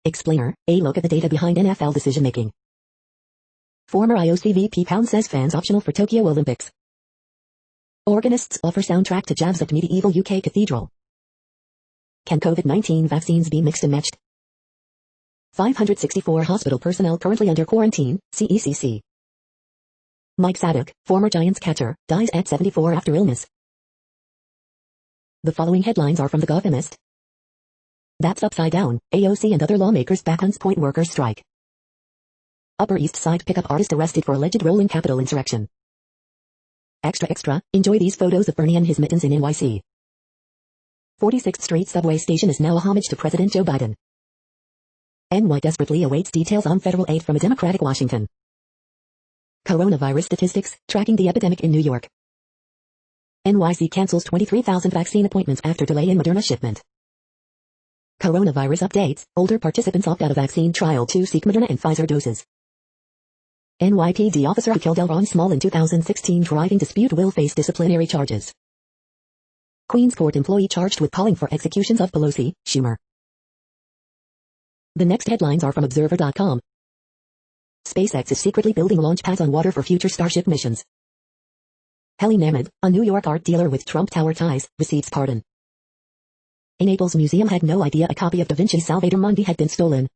Explainer, a look at the data behind NFL decision-making. Former IOC VP Pound says fans optional for Tokyo Olympics. Organists offer soundtrack to Javs at medieval UK cathedral. Can COVID-19 vaccines be mixed and matched? 564 hospital personnel currently under quarantine, CECC. Mike Sadek, former Giants catcher, dies at 74 after illness. The following headlines are from The Gothamist. That's upside down, AOC and other lawmakers back on point workers strike. Upper East Side pickup artist arrested for alleged role in Capitol insurrection. Extra, enjoy these photos of Bernie and his mittens in NYC. 46th Street subway station is now a homage to President Joe Biden. NY desperately awaits details on federal aid from a Democratic Washington. Coronavirus statistics, tracking the epidemic in New York. NYC cancels 23,000 vaccine appointments after delay in Moderna shipment. Coronavirus updates, older participants opt out of vaccine trial to seek Moderna and Pfizer doses. NYPD officer who killed Elron Small in 2016 driving dispute will face disciplinary charges. Queens Court employee charged with calling for executions of Pelosi, Schumer. The next headlines are from Observer.com. SpaceX is secretly building launch pads on water for future Starship missions. Heli Namid, a New York art dealer with Trump Tower ties, receives pardon. A Naples museum had no idea a copy of Da Vinci's Salvator Mundi had been stolen.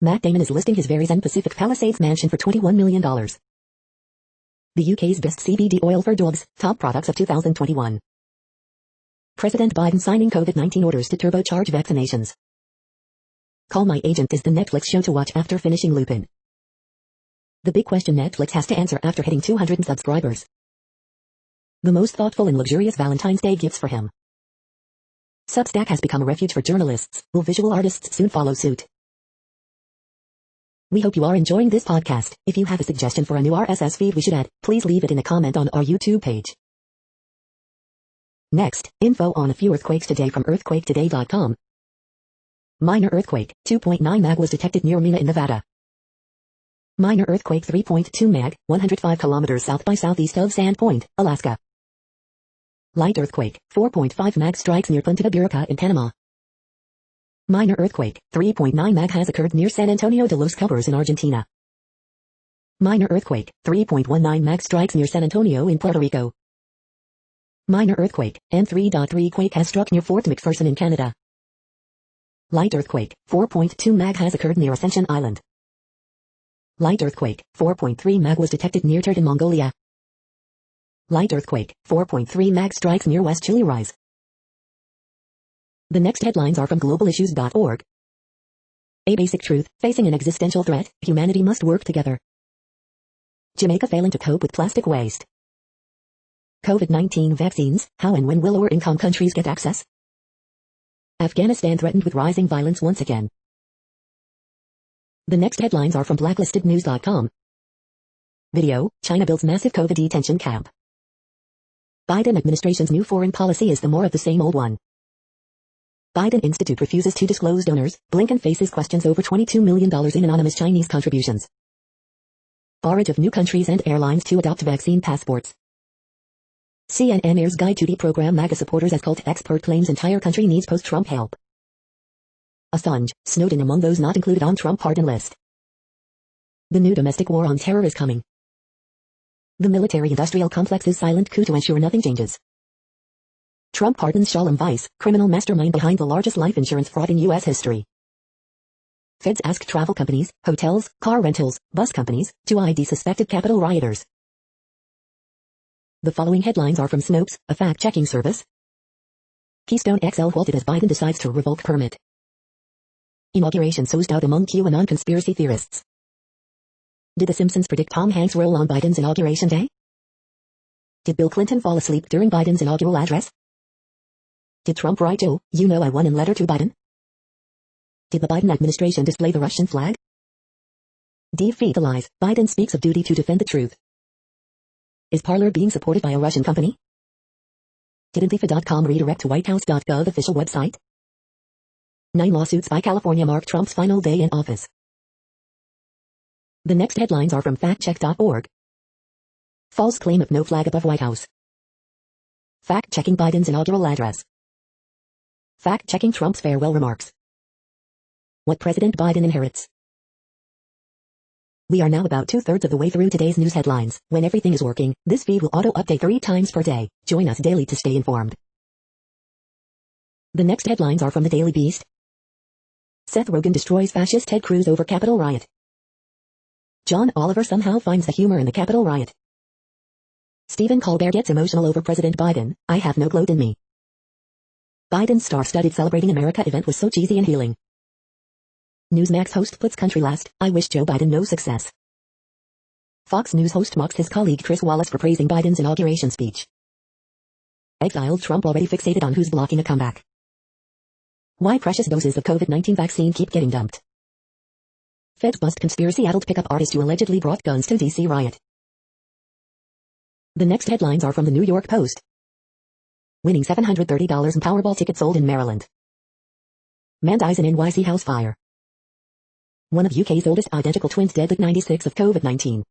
Matt Damon is listing his Verizon Pacific Palisades mansion for $21 million. The UK's best CBD oil for dogs, top products of 2021. President Biden signing COVID-19 orders to turbocharge vaccinations. Call My Agent is the Netflix show to watch after finishing Lupin. The big question Netflix has to answer after hitting 200 subscribers. The most thoughtful and luxurious Valentine's Day gifts for him. Substack has become a refuge for journalists. Will visual artists soon follow suit? We hope you are enjoying this podcast. If you have a suggestion for a new RSS feed we should add, please leave it in a comment on our YouTube page. Next, info on a few earthquakes today from earthquaketoday.com. Minor earthquake, 2.9 mag was detected near Mena in Nevada. Minor earthquake 3.2 mag, 105 kilometers south by southeast of Sandpoint, Alaska. Light earthquake, 4.5 mag strikes near Punta Burica in Panama. Minor earthquake, 3.9 mag has occurred near San Antonio de los Cobos in Argentina. Minor earthquake, 3.19 mag strikes near San Antonio in Puerto Rico. Minor earthquake, and 3.3 quake has struck near Fort McPherson in Canada. Light earthquake, 4.2 mag has occurred near Ascension Island. Light earthquake, 4.3 mag was detected near Turd in Mongolia. Light earthquake, 4.3 mag strikes near West Chile Rise. The next headlines are from globalissues.org. A basic truth, facing an existential threat, humanity must work together. Jamaica failing to cope with plastic waste. COVID-19 vaccines, how and when will lower income countries get access? Afghanistan threatened with rising violence once again. The next headlines are from blacklistednews.com. Video, China builds massive COVID detention camp. Biden administration's new foreign policy is the more of the same old one. Biden Institute refuses to disclose donors, Blinken faces questions over $22 million in anonymous Chinese contributions. Barrage of new countries and airlines to adopt vaccine passports. CNN airs guide to deprogram MAGA supporters as cult expert claims entire country needs post-Trump help. Assange, Snowden among those not included on Trump pardon list. The new domestic war on terror is coming. The military-industrial complex's silent coup to ensure nothing changes. Trump pardons Shalom Weiss, criminal mastermind behind the largest life insurance fraud in U.S. history. Feds ask travel companies, hotels, car rentals, bus companies, to ID suspected Capitol rioters. The following headlines are from Snopes, a fact-checking service. Keystone XL halted as Biden decides to revoke permit. Inauguration sows doubt among QAnon conspiracy theorists. Did The Simpsons predict Tom Hanks' role on Biden's inauguration day? Did Bill Clinton fall asleep during Biden's inaugural address? Did Trump write "Joe, you know I won" in letter to Biden? Did the Biden administration display the Russian flag? Defeat the lies. Biden speaks of duty to defend the truth. Is Parler being supported by a Russian company? Did Antifa.com redirect to WhiteHouse.gov official website? 9 lawsuits by California mark Trump's final day in office. The next headlines are from factcheck.org. False claim of no flag above White House. Fact-checking Biden's inaugural address. Fact-checking Trump's farewell remarks. What President Biden inherits. We are now about 2/3 of the way through today's news headlines. When everything is working, this feed will auto-update 3 times per day. Join us daily to stay informed. The next headlines are from the Daily Beast. Seth Rogen destroys fascist Ted Cruz over Capitol riot. John Oliver somehow finds the humor in the Capitol riot. Stephen Colbert gets emotional over President Biden. I have no gloat in me. Biden's star-studded Celebrating America event was so cheesy and healing. Newsmax host puts country last. I wish Joe Biden no success. Fox News host mocks his colleague Chris Wallace for praising Biden's inauguration speech. Exiled Trump already fixated on who's blocking a comeback. Why precious doses of COVID-19 vaccine keep getting dumped. Feds bust conspiracy-addled pickup artist who allegedly brought guns to D.C. riot. The next headlines are from the New York Post. Winning $730 in Powerball tickets sold in Maryland. Man dies in NYC house fire. One of UK's oldest identical twins dead at 96 of COVID-19.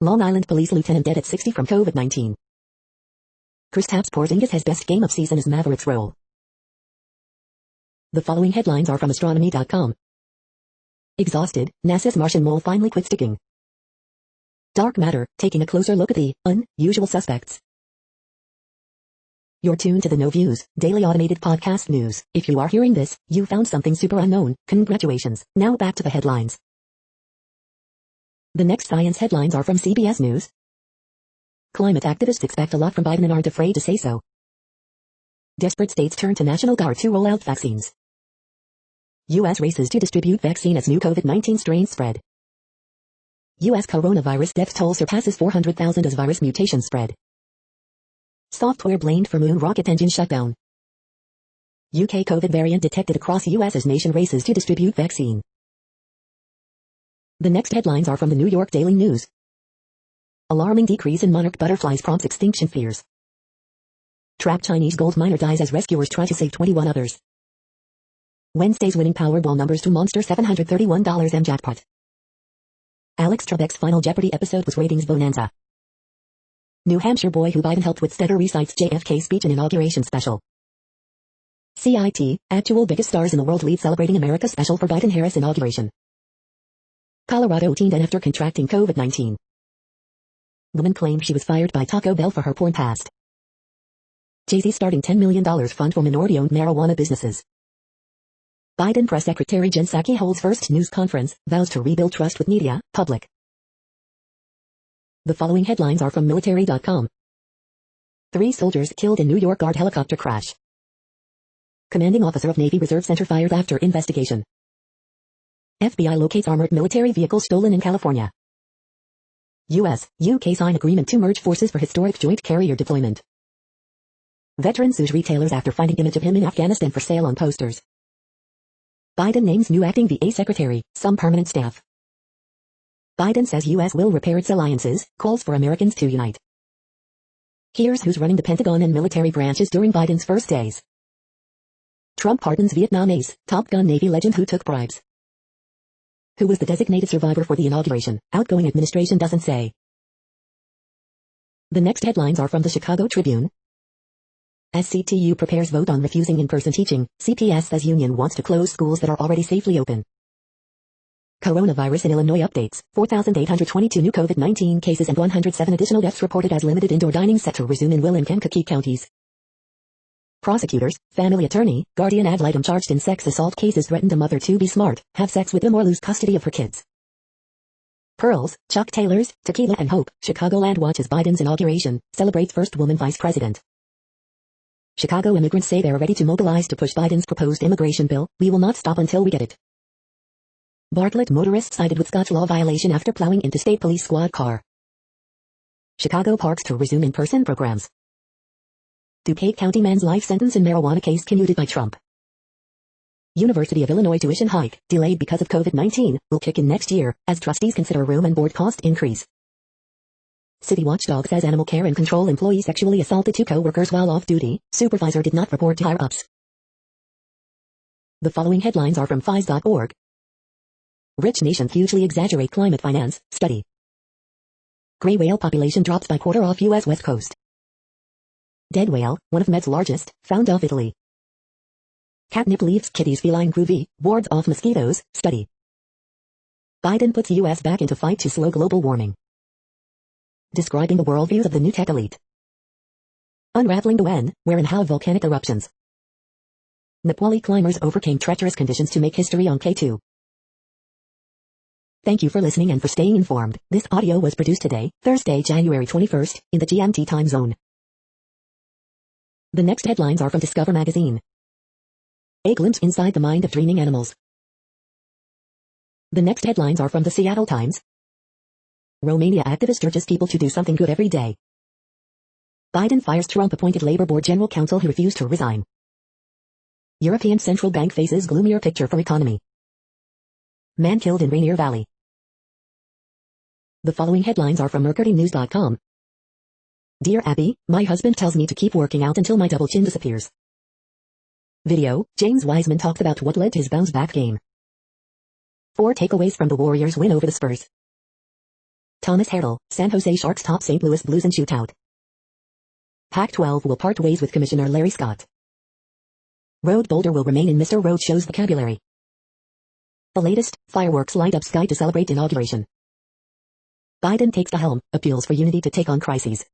Long Island police lieutenant dead at 60 from COVID-19. Kristaps Porzingis has best game of season as Mavericks roll. The following headlines are from astronomy.com. Exhausted, NASA's Martian mole finally quits digging. Dark matter, taking a closer look at the unusual suspects. You're tuned to the No Views, daily automated podcast news. If you are hearing this, you found something super unknown. Congratulations. Now back to the headlines. The next science headlines are from CBS News. Climate activists expect a lot from Biden and aren't afraid to say so. Desperate states turn to National Guard to roll out vaccines. U.S. races to distribute vaccine as new COVID-19 strains spread. U.S. coronavirus death toll surpasses 400,000 as virus mutation spread. Software blamed for moon rocket engine shutdown. UK COVID variant detected across US as nation races to distribute vaccine. The next headlines are from the New York Daily News. Alarming decrease in monarch butterflies prompts extinction fears. Trapped Chinese gold miner dies as rescuers try to save 21 others. Wednesday's winning Powerball numbers to monster $731 M jackpot. Alex Trebek's Final Jeopardy episode was ratings bonanza. New Hampshire boy who Biden helped with stutter recites JFK speech in inauguration special. CIT, actual biggest stars in the world lead Celebrating America special for Biden-Harris inauguration. Colorado teen dead after contracting COVID-19. Woman claimed she was fired by Taco Bell for her porn past. Jay-Z starting $10 million fund for minority-owned marijuana businesses. Biden Press Secretary Jen Psaki holds first news conference, vows to rebuild trust with media, public. The following headlines are from military.com. 3 soldiers killed in New York Guard helicopter crash. Commanding officer of Navy Reserve Center fired after investigation. FBI locates armored military vehicle stolen in California. US-UK sign agreement to merge forces for historic joint carrier deployment. Veteran sues retailers after finding image of him in Afghanistan for sale on posters. Biden names new acting VA secretary, some permanent staff. Biden says U.S. will repair its alliances, calls for Americans to unite. Here's who's running the Pentagon and military branches during Biden's first days. Trump pardons Vietnam ace, Top Gun Navy legend who took bribes. Who was the designated survivor for the inauguration? Outgoing administration doesn't say. The next headlines are from the Chicago Tribune. As CTU prepares vote on refusing in-person teaching, CPS says union wants to close schools that are already safely open. Coronavirus in Illinois updates, 4,822 new COVID-19 cases and 107 additional deaths reported as limited indoor dining set to resume in Will and Kankakee counties. Prosecutors, family attorney, guardian ad litem charged in sex assault cases threatened a mother to be smart, have sex with them or lose custody of her kids. Pearls, Chuck Taylors, tequila and hope. Chicagoland watches Biden's inauguration, celebrates first woman vice president. Chicago immigrants say they are ready to mobilize to push Biden's proposed immigration bill. We will not stop until we get it. Bartlett motorist cited with Scotch law violation after plowing into state police squad car. Chicago parks to resume in-person programs. DuPage County man's life sentence in marijuana case commuted by Trump. University of Illinois tuition hike, delayed because of COVID-19, will kick in next year, as trustees consider room and board cost increase. City watchdog says animal care and control employee sexually assaulted two co-workers while off duty. Supervisor did not report to higher-ups. The following headlines are from FIS.org. Rich nations hugely exaggerate climate finance, study. Gray whale population drops by quarter off U.S. West Coast. Dead whale, one of Med's largest, found off Italy. Catnip leaves kitties feline groovy, wards off mosquitoes, study. Biden puts U.S. back into fight to slow global warming. Describing the worldviews of the new tech elite. Unraveling the when, where and how volcanic eruptions. Nepali climbers overcame treacherous conditions to make history on K2. Thank you for listening and for staying informed. This audio was produced today, Thursday, January 21st, in the GMT time zone. The next headlines are from Discover magazine. A glimpse inside the mind of dreaming animals. The next headlines are from the Seattle Times. Romania activist urges people to do something good every day. Biden fires Trump-appointed Labor Board General Counsel who refused to resign. European Central Bank faces gloomier picture for economy. Man killed in Rainier Valley. The following headlines are from MercuryNews.com. Dear Abby, my husband tells me to keep working out until my double chin disappears. Video, James Wiseman talks about what led to his bounce-back game. 4 takeaways from the Warriors' win over the Spurs. Thomas Harrell, San Jose Sharks top St. Louis Blues in shootout. Pac-12 will part ways with Commissioner Larry Scott. Road Boulder will remain in Mr. Roadshow's vocabulary. The latest, fireworks light up sky to celebrate inauguration. Biden takes the helm, appeals for unity to take on crises.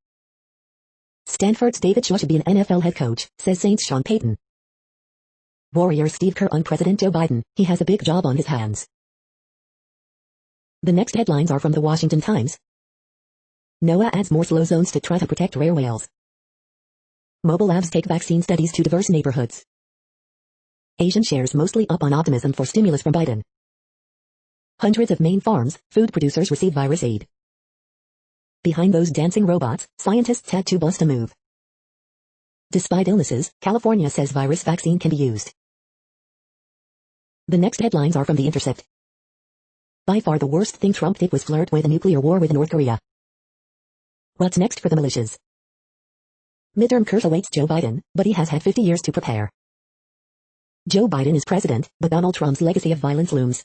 Stanford's David Shaw should be an NFL head coach, says Saints' Sean Payton. Warriors Steve Kerr on President Joe Biden, he has a big job on his hands. The next headlines are from the Washington Times. NOAA adds more slow zones to try to protect rare whales. Mobile labs take vaccine studies to diverse neighborhoods. Asian shares mostly up on optimism for stimulus from Biden. Hundreds of Maine farms, food producers receive virus aid. Behind those dancing robots, scientists had to bust a move. Despite illnesses, California says virus vaccine can be used. The next headlines are from The Intercept. By far the worst thing Trump did was flirt with a nuclear war with North Korea. What's next for the militias? Midterm curse awaits Joe Biden, but he has had 50 years to prepare. Joe Biden is president, but Donald Trump's legacy of violence looms.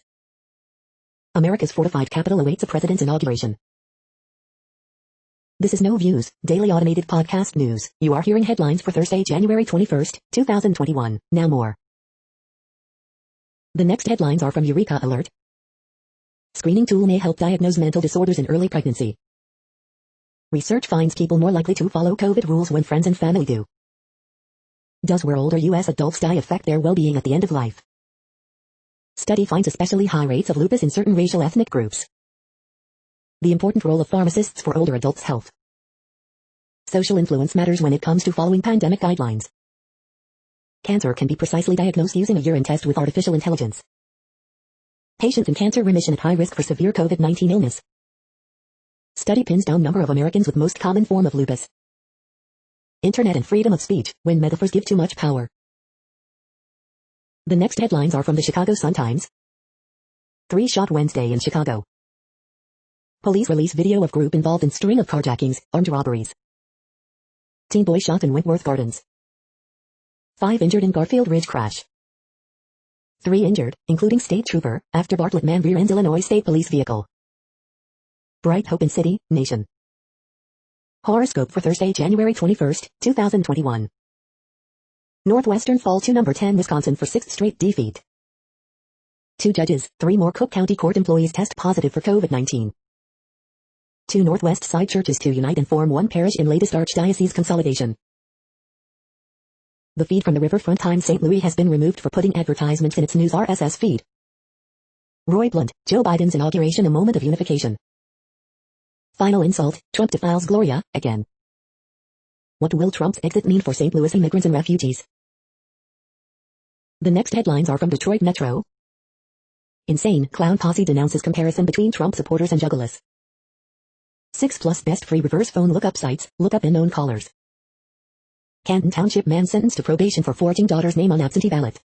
America's fortified capital awaits a president's inauguration. This is No Views, daily automated podcast news. You are hearing headlines for Thursday, January 21st, 2021. Now more. The next headlines are from Eureka Alert. Screening tool may help diagnose mental disorders in early pregnancy. Research finds people more likely to follow COVID rules when friends and family do. Does where older U.S. adults die affect their well-being at the end of life? Study finds especially high rates of lupus in certain racial ethnic groups. The important role of pharmacists for older adults' health. Social influence matters when it comes to following pandemic guidelines. Cancer can be precisely diagnosed using a urine test with artificial intelligence. Patients in cancer remission at high risk for severe COVID-19 illness. Study pins down number of Americans with most common form of lupus. Internet and freedom of speech, when metaphors give too much power. The next headlines are from the Chicago Sun-Times. 3 shot Wednesday in Chicago. Police release video of group involved in string of carjackings, armed robberies. Teen boy shot in Wentworth Gardens. 5 injured in Garfield Ridge crash. 3 injured, including state trooper, after Bartlett man rear-ends Illinois State Police vehicle. Bright hope in city, nation. Horoscope for Thursday, January 21st, 2021. Northwestern fall to number 10 Wisconsin for 6th straight defeat. 2 judges, 3 more Cook County Court employees test positive for COVID-19. 2 Northwest Side churches to unite and form one parish in latest archdiocese consolidation. The feed from the Riverfront Times St. Louis has been removed for putting advertisements in its news RSS feed. Roy Blunt, Joe Biden's inauguration a moment of unification. Final insult, Trump defiles Gloria, again. What will Trump's exit mean for St. Louis immigrants and refugees? The next headlines are from Detroit Metro. Insane clown posse denounces comparison between Trump supporters and juggalos. 6+ best free reverse phone lookup sites, look up unknown callers. Canton Township man sentenced to probation for forging daughter's name on absentee ballot.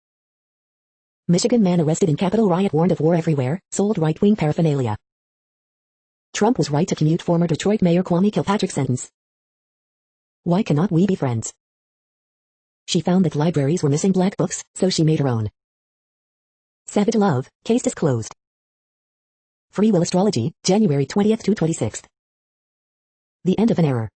Michigan man arrested in Capitol riot warned of war everywhere, sold right-wing paraphernalia. Trump was right to commute former Detroit Mayor Kwame Kilpatrick's sentence. Why cannot we be friends? She found that libraries were missing black books, so she made her own. Savage Love, case disclosed. Free Will Astrology, January 20th to 26th. The end of an error.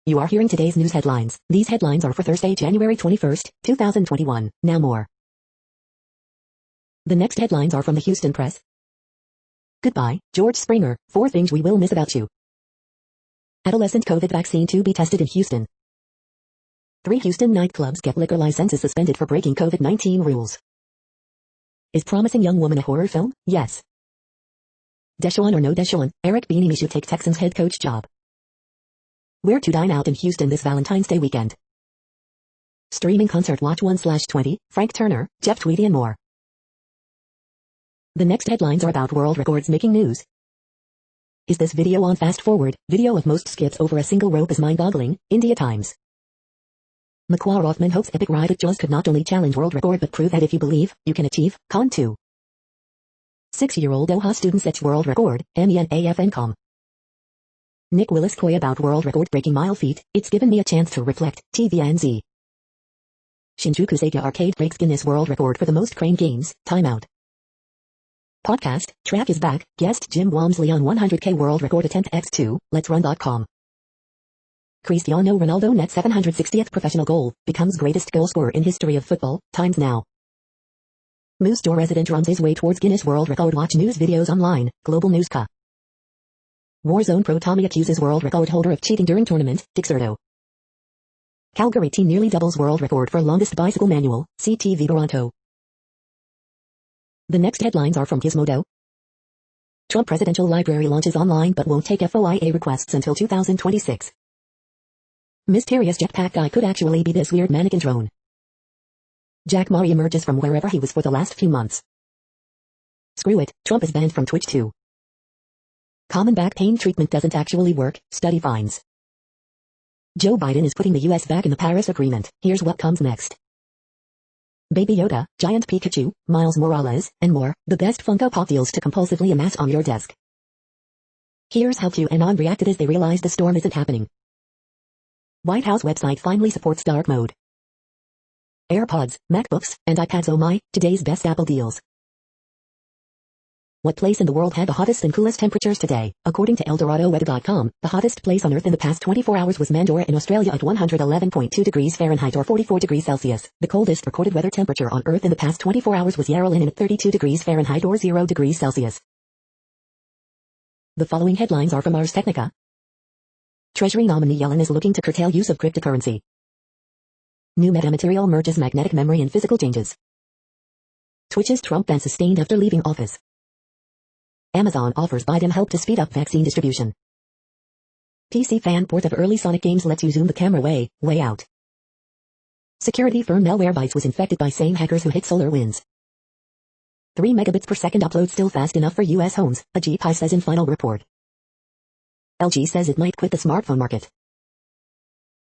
You are hearing today's news headlines. These headlines are for Thursday, January 21st, 2021. Now more. The next headlines are from the Houston Press. Goodbye, George Springer, 4 things we will miss about you. Adolescent COVID vaccine to be tested in Houston. 3 Houston nightclubs get liquor licenses suspended for breaking COVID-19 rules. Is Promising Young Woman a horror film? Yes. Deshaun or no Deshaun, Eric Bieniemy should take Texans head coach job. Where to dine out in Houston this Valentine's Day weekend. Streaming concert watch 1/20, Frank Turner, Jeff Tweedy and more. The next headlines are about world records making news. Is this video on fast forward? Video of most skips over a single rope is mind-boggling, India Times. McQuarrie Rothman hopes epic ride at Jaws could not only challenge world record but prove that if you believe, you can achieve, con 2. 6-year-old Doha student sets world record, MENAFNCOM. Nick Willis coy about world record breaking mile feat, it's given me a chance to reflect, TVNZ. Shinjuku Sega Arcade breaks Guinness World Record for the most crane games, timeout. Podcast, track is back, guest Jim Walmsley on 100K World Record attempt x2, letsrun.com. Cristiano Ronaldo nets 760th professional goal, becomes greatest goal scorer in history of football, Times Now. Moose Jaw resident runs his way towards Guinness World Record. Watch news videos online, Global News Ca. Warzone pro Tommy accuses world record holder of cheating during tournament, Dixerdo. Calgary team nearly doubles world record for longest bicycle manual, CTV Toronto. The next headlines are from Gizmodo. Trump Presidential Library launches online but won't take FOIA requests until 2026. Mysterious jetpack guy could actually be this weird mannequin drone. Jack Murray emerges from wherever he was for the last few months. Screw it, Trump is banned from Twitch too. Common back pain treatment doesn't actually work, study finds. Joe Biden is putting the US back in the Paris Agreement. Here's what comes next. Baby Yoda, Giant Pikachu, Miles Morales, and more, the best Funko Pop deals to compulsively amass on your desk. Here's how QAnon reacted as they realized the storm isn't happening. White House website finally supports dark mode. AirPods, MacBooks, and iPads. Oh my, today's best Apple deals. What place in the world had the hottest and coolest temperatures today? According to ElDoradoWeather.com, the hottest place on Earth in the past 24 hours was Mandorah in Australia at 111.2 degrees Fahrenheit or 44 degrees Celsius. The coldest recorded weather temperature on Earth in the past 24 hours was Yarra Lynn at 32 degrees Fahrenheit or 0 degrees Celsius. The following headlines are from Ars Technica. Treasury nominee Yellen is looking to curtail use of cryptocurrency. New metamaterial merges magnetic memory and physical changes. Twitch's Trump ban sustained after leaving office. Amazon offers Biden help to speed up vaccine distribution. PC fan port of early Sonic games lets you zoom the camera way out. Security firm Malwarebytes was infected by same hackers who hit SolarWinds. 3 megabits per second upload still fast enough for US homes, a GPI says in final report. LG says it might quit the smartphone market.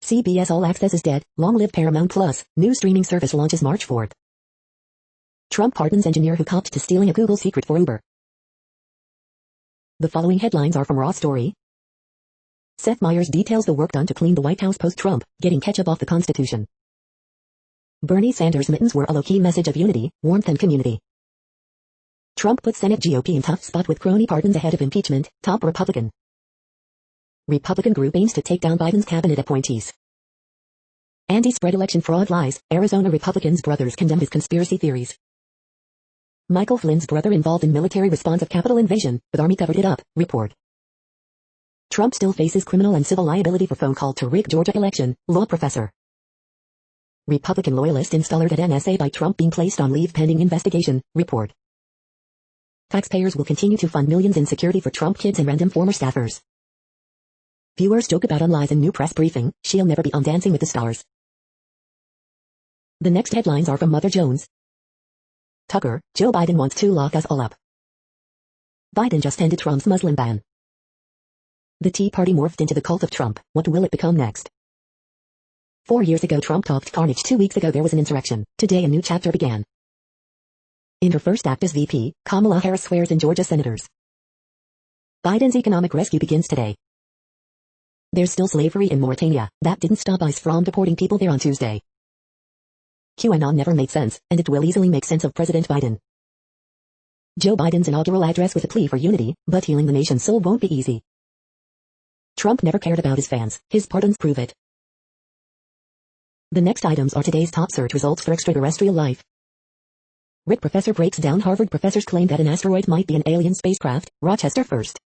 CBS All Access is dead, long live Paramount Plus, new streaming service launches March 4th. Trump pardons engineer who copped to stealing a Google secret for Uber. The following headlines are from Raw Story. Seth Meyers details the work done to clean the White House post-Trump, getting ketchup off the Constitution. Bernie Sanders' mittens were a low-key message of unity, warmth and community. Trump put Senate GOP in tough spot with crony pardons ahead of impeachment, top Republican. Republican group aims to take down Biden's cabinet appointees. Andy spread election fraud lies, Arizona Republicans' brothers condemn his conspiracy theories. Michael Flynn's brother involved in military response of Capitol invasion, but Army covered it up, report. Trump still faces criminal and civil liability for phone call to rig Georgia election, law professor. Republican loyalist installed at NSA by Trump being placed on leave pending investigation, report. Taxpayers will continue to fund millions in security for Trump kids and random former staffers. Viewers joke about unlies in new press briefing, she'll never be on Dancing with the Stars. The next headlines are from Mother Jones. Tucker, Joe Biden wants to lock us all up. Biden just ended Trump's Muslim ban. The Tea Party morphed into the cult of Trump. What will it become next? 4 years ago Trump talked carnage. 2 weeks ago there was an insurrection. Today a new chapter began. In her first act as VP, Kamala Harris swears in Georgia senators. Biden's economic rescue begins today. There's still slavery in Mauritania. That didn't stop ICE from deporting people there on Tuesday. QAnon never made sense, and it will easily make sense of President Biden. Joe Biden's inaugural address was a plea for unity, but healing the nation's soul won't be easy. Trump never cared about his fans. His pardons prove it. The next items are today's top search results for extraterrestrial life. Rick professor breaks down Harvard professor's claim that an asteroid might be an alien spacecraft, Rochester first.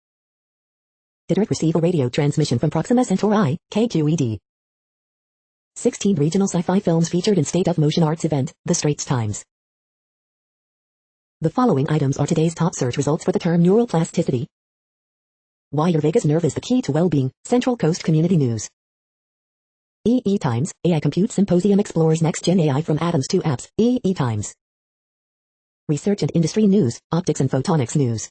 Did Earth receive a radio transmission from Proxima Centauri, KQED? 16 regional sci-fi films featured in State of Motion Arts event, The Straits Times. The following items are today's top search results for the term neuroplasticity. Why your vagus nerve is the key to well-being, Central Coast Community News. EE Times, AI Compute Symposium explores next-gen AI from atoms to apps, EE Times. Research and Industry News, Optics and Photonics News.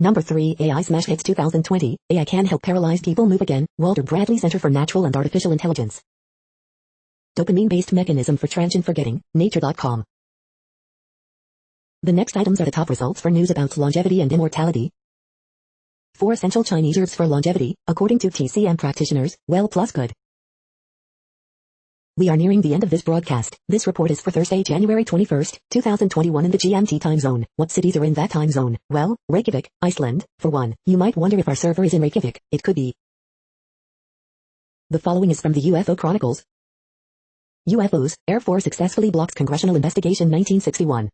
Number 3, AI Smash Hits 2020, AI Can Help Paralyzed People Move Again, Walter Bradley Center for Natural and Artificial Intelligence. Dopamine-based mechanism for transient forgetting, Nature.com. The next items are the top results for news about longevity and immortality. 4 essential Chinese herbs for longevity, according to TCM practitioners, well plus good. We are nearing the end of this broadcast. This report is for Thursday, January 21st, 2021 in the GMT time zone. What cities are in that time zone? Well, Reykjavik, Iceland, for one. You might wonder if our server is in Reykjavik. It could be. The following is from the UFO Chronicles. UFOs, Air Force successfully blocks congressional investigation 1961.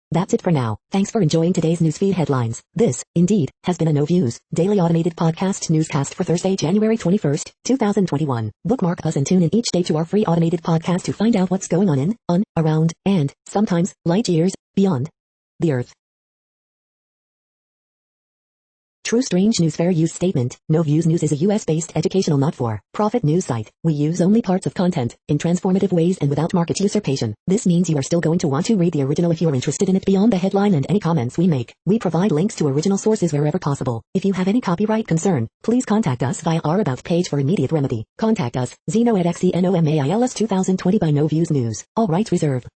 That's it for now. Thanks for enjoying today's newsfeed headlines. This, indeed, has been a No Views, daily automated podcast newscast for Thursday, January 21st, 2021. Bookmark us and tune in each day to our free automated podcast to find out what's going on, around, and, sometimes, light years, beyond the Earth. True Strange News Fair Use Statement. No Views News is a US-based educational not-for-profit news site. We use only parts of content, in transformative ways and without market usurpation. This means you are still going to want to read the original if you are interested in it beyond the headline and any comments we make. We provide links to original sources wherever possible. If you have any copyright concern, please contact us via our About page for immediate remedy. Contact us, Zeno at XENOMAILS 2020 by No Views News. All rights reserved.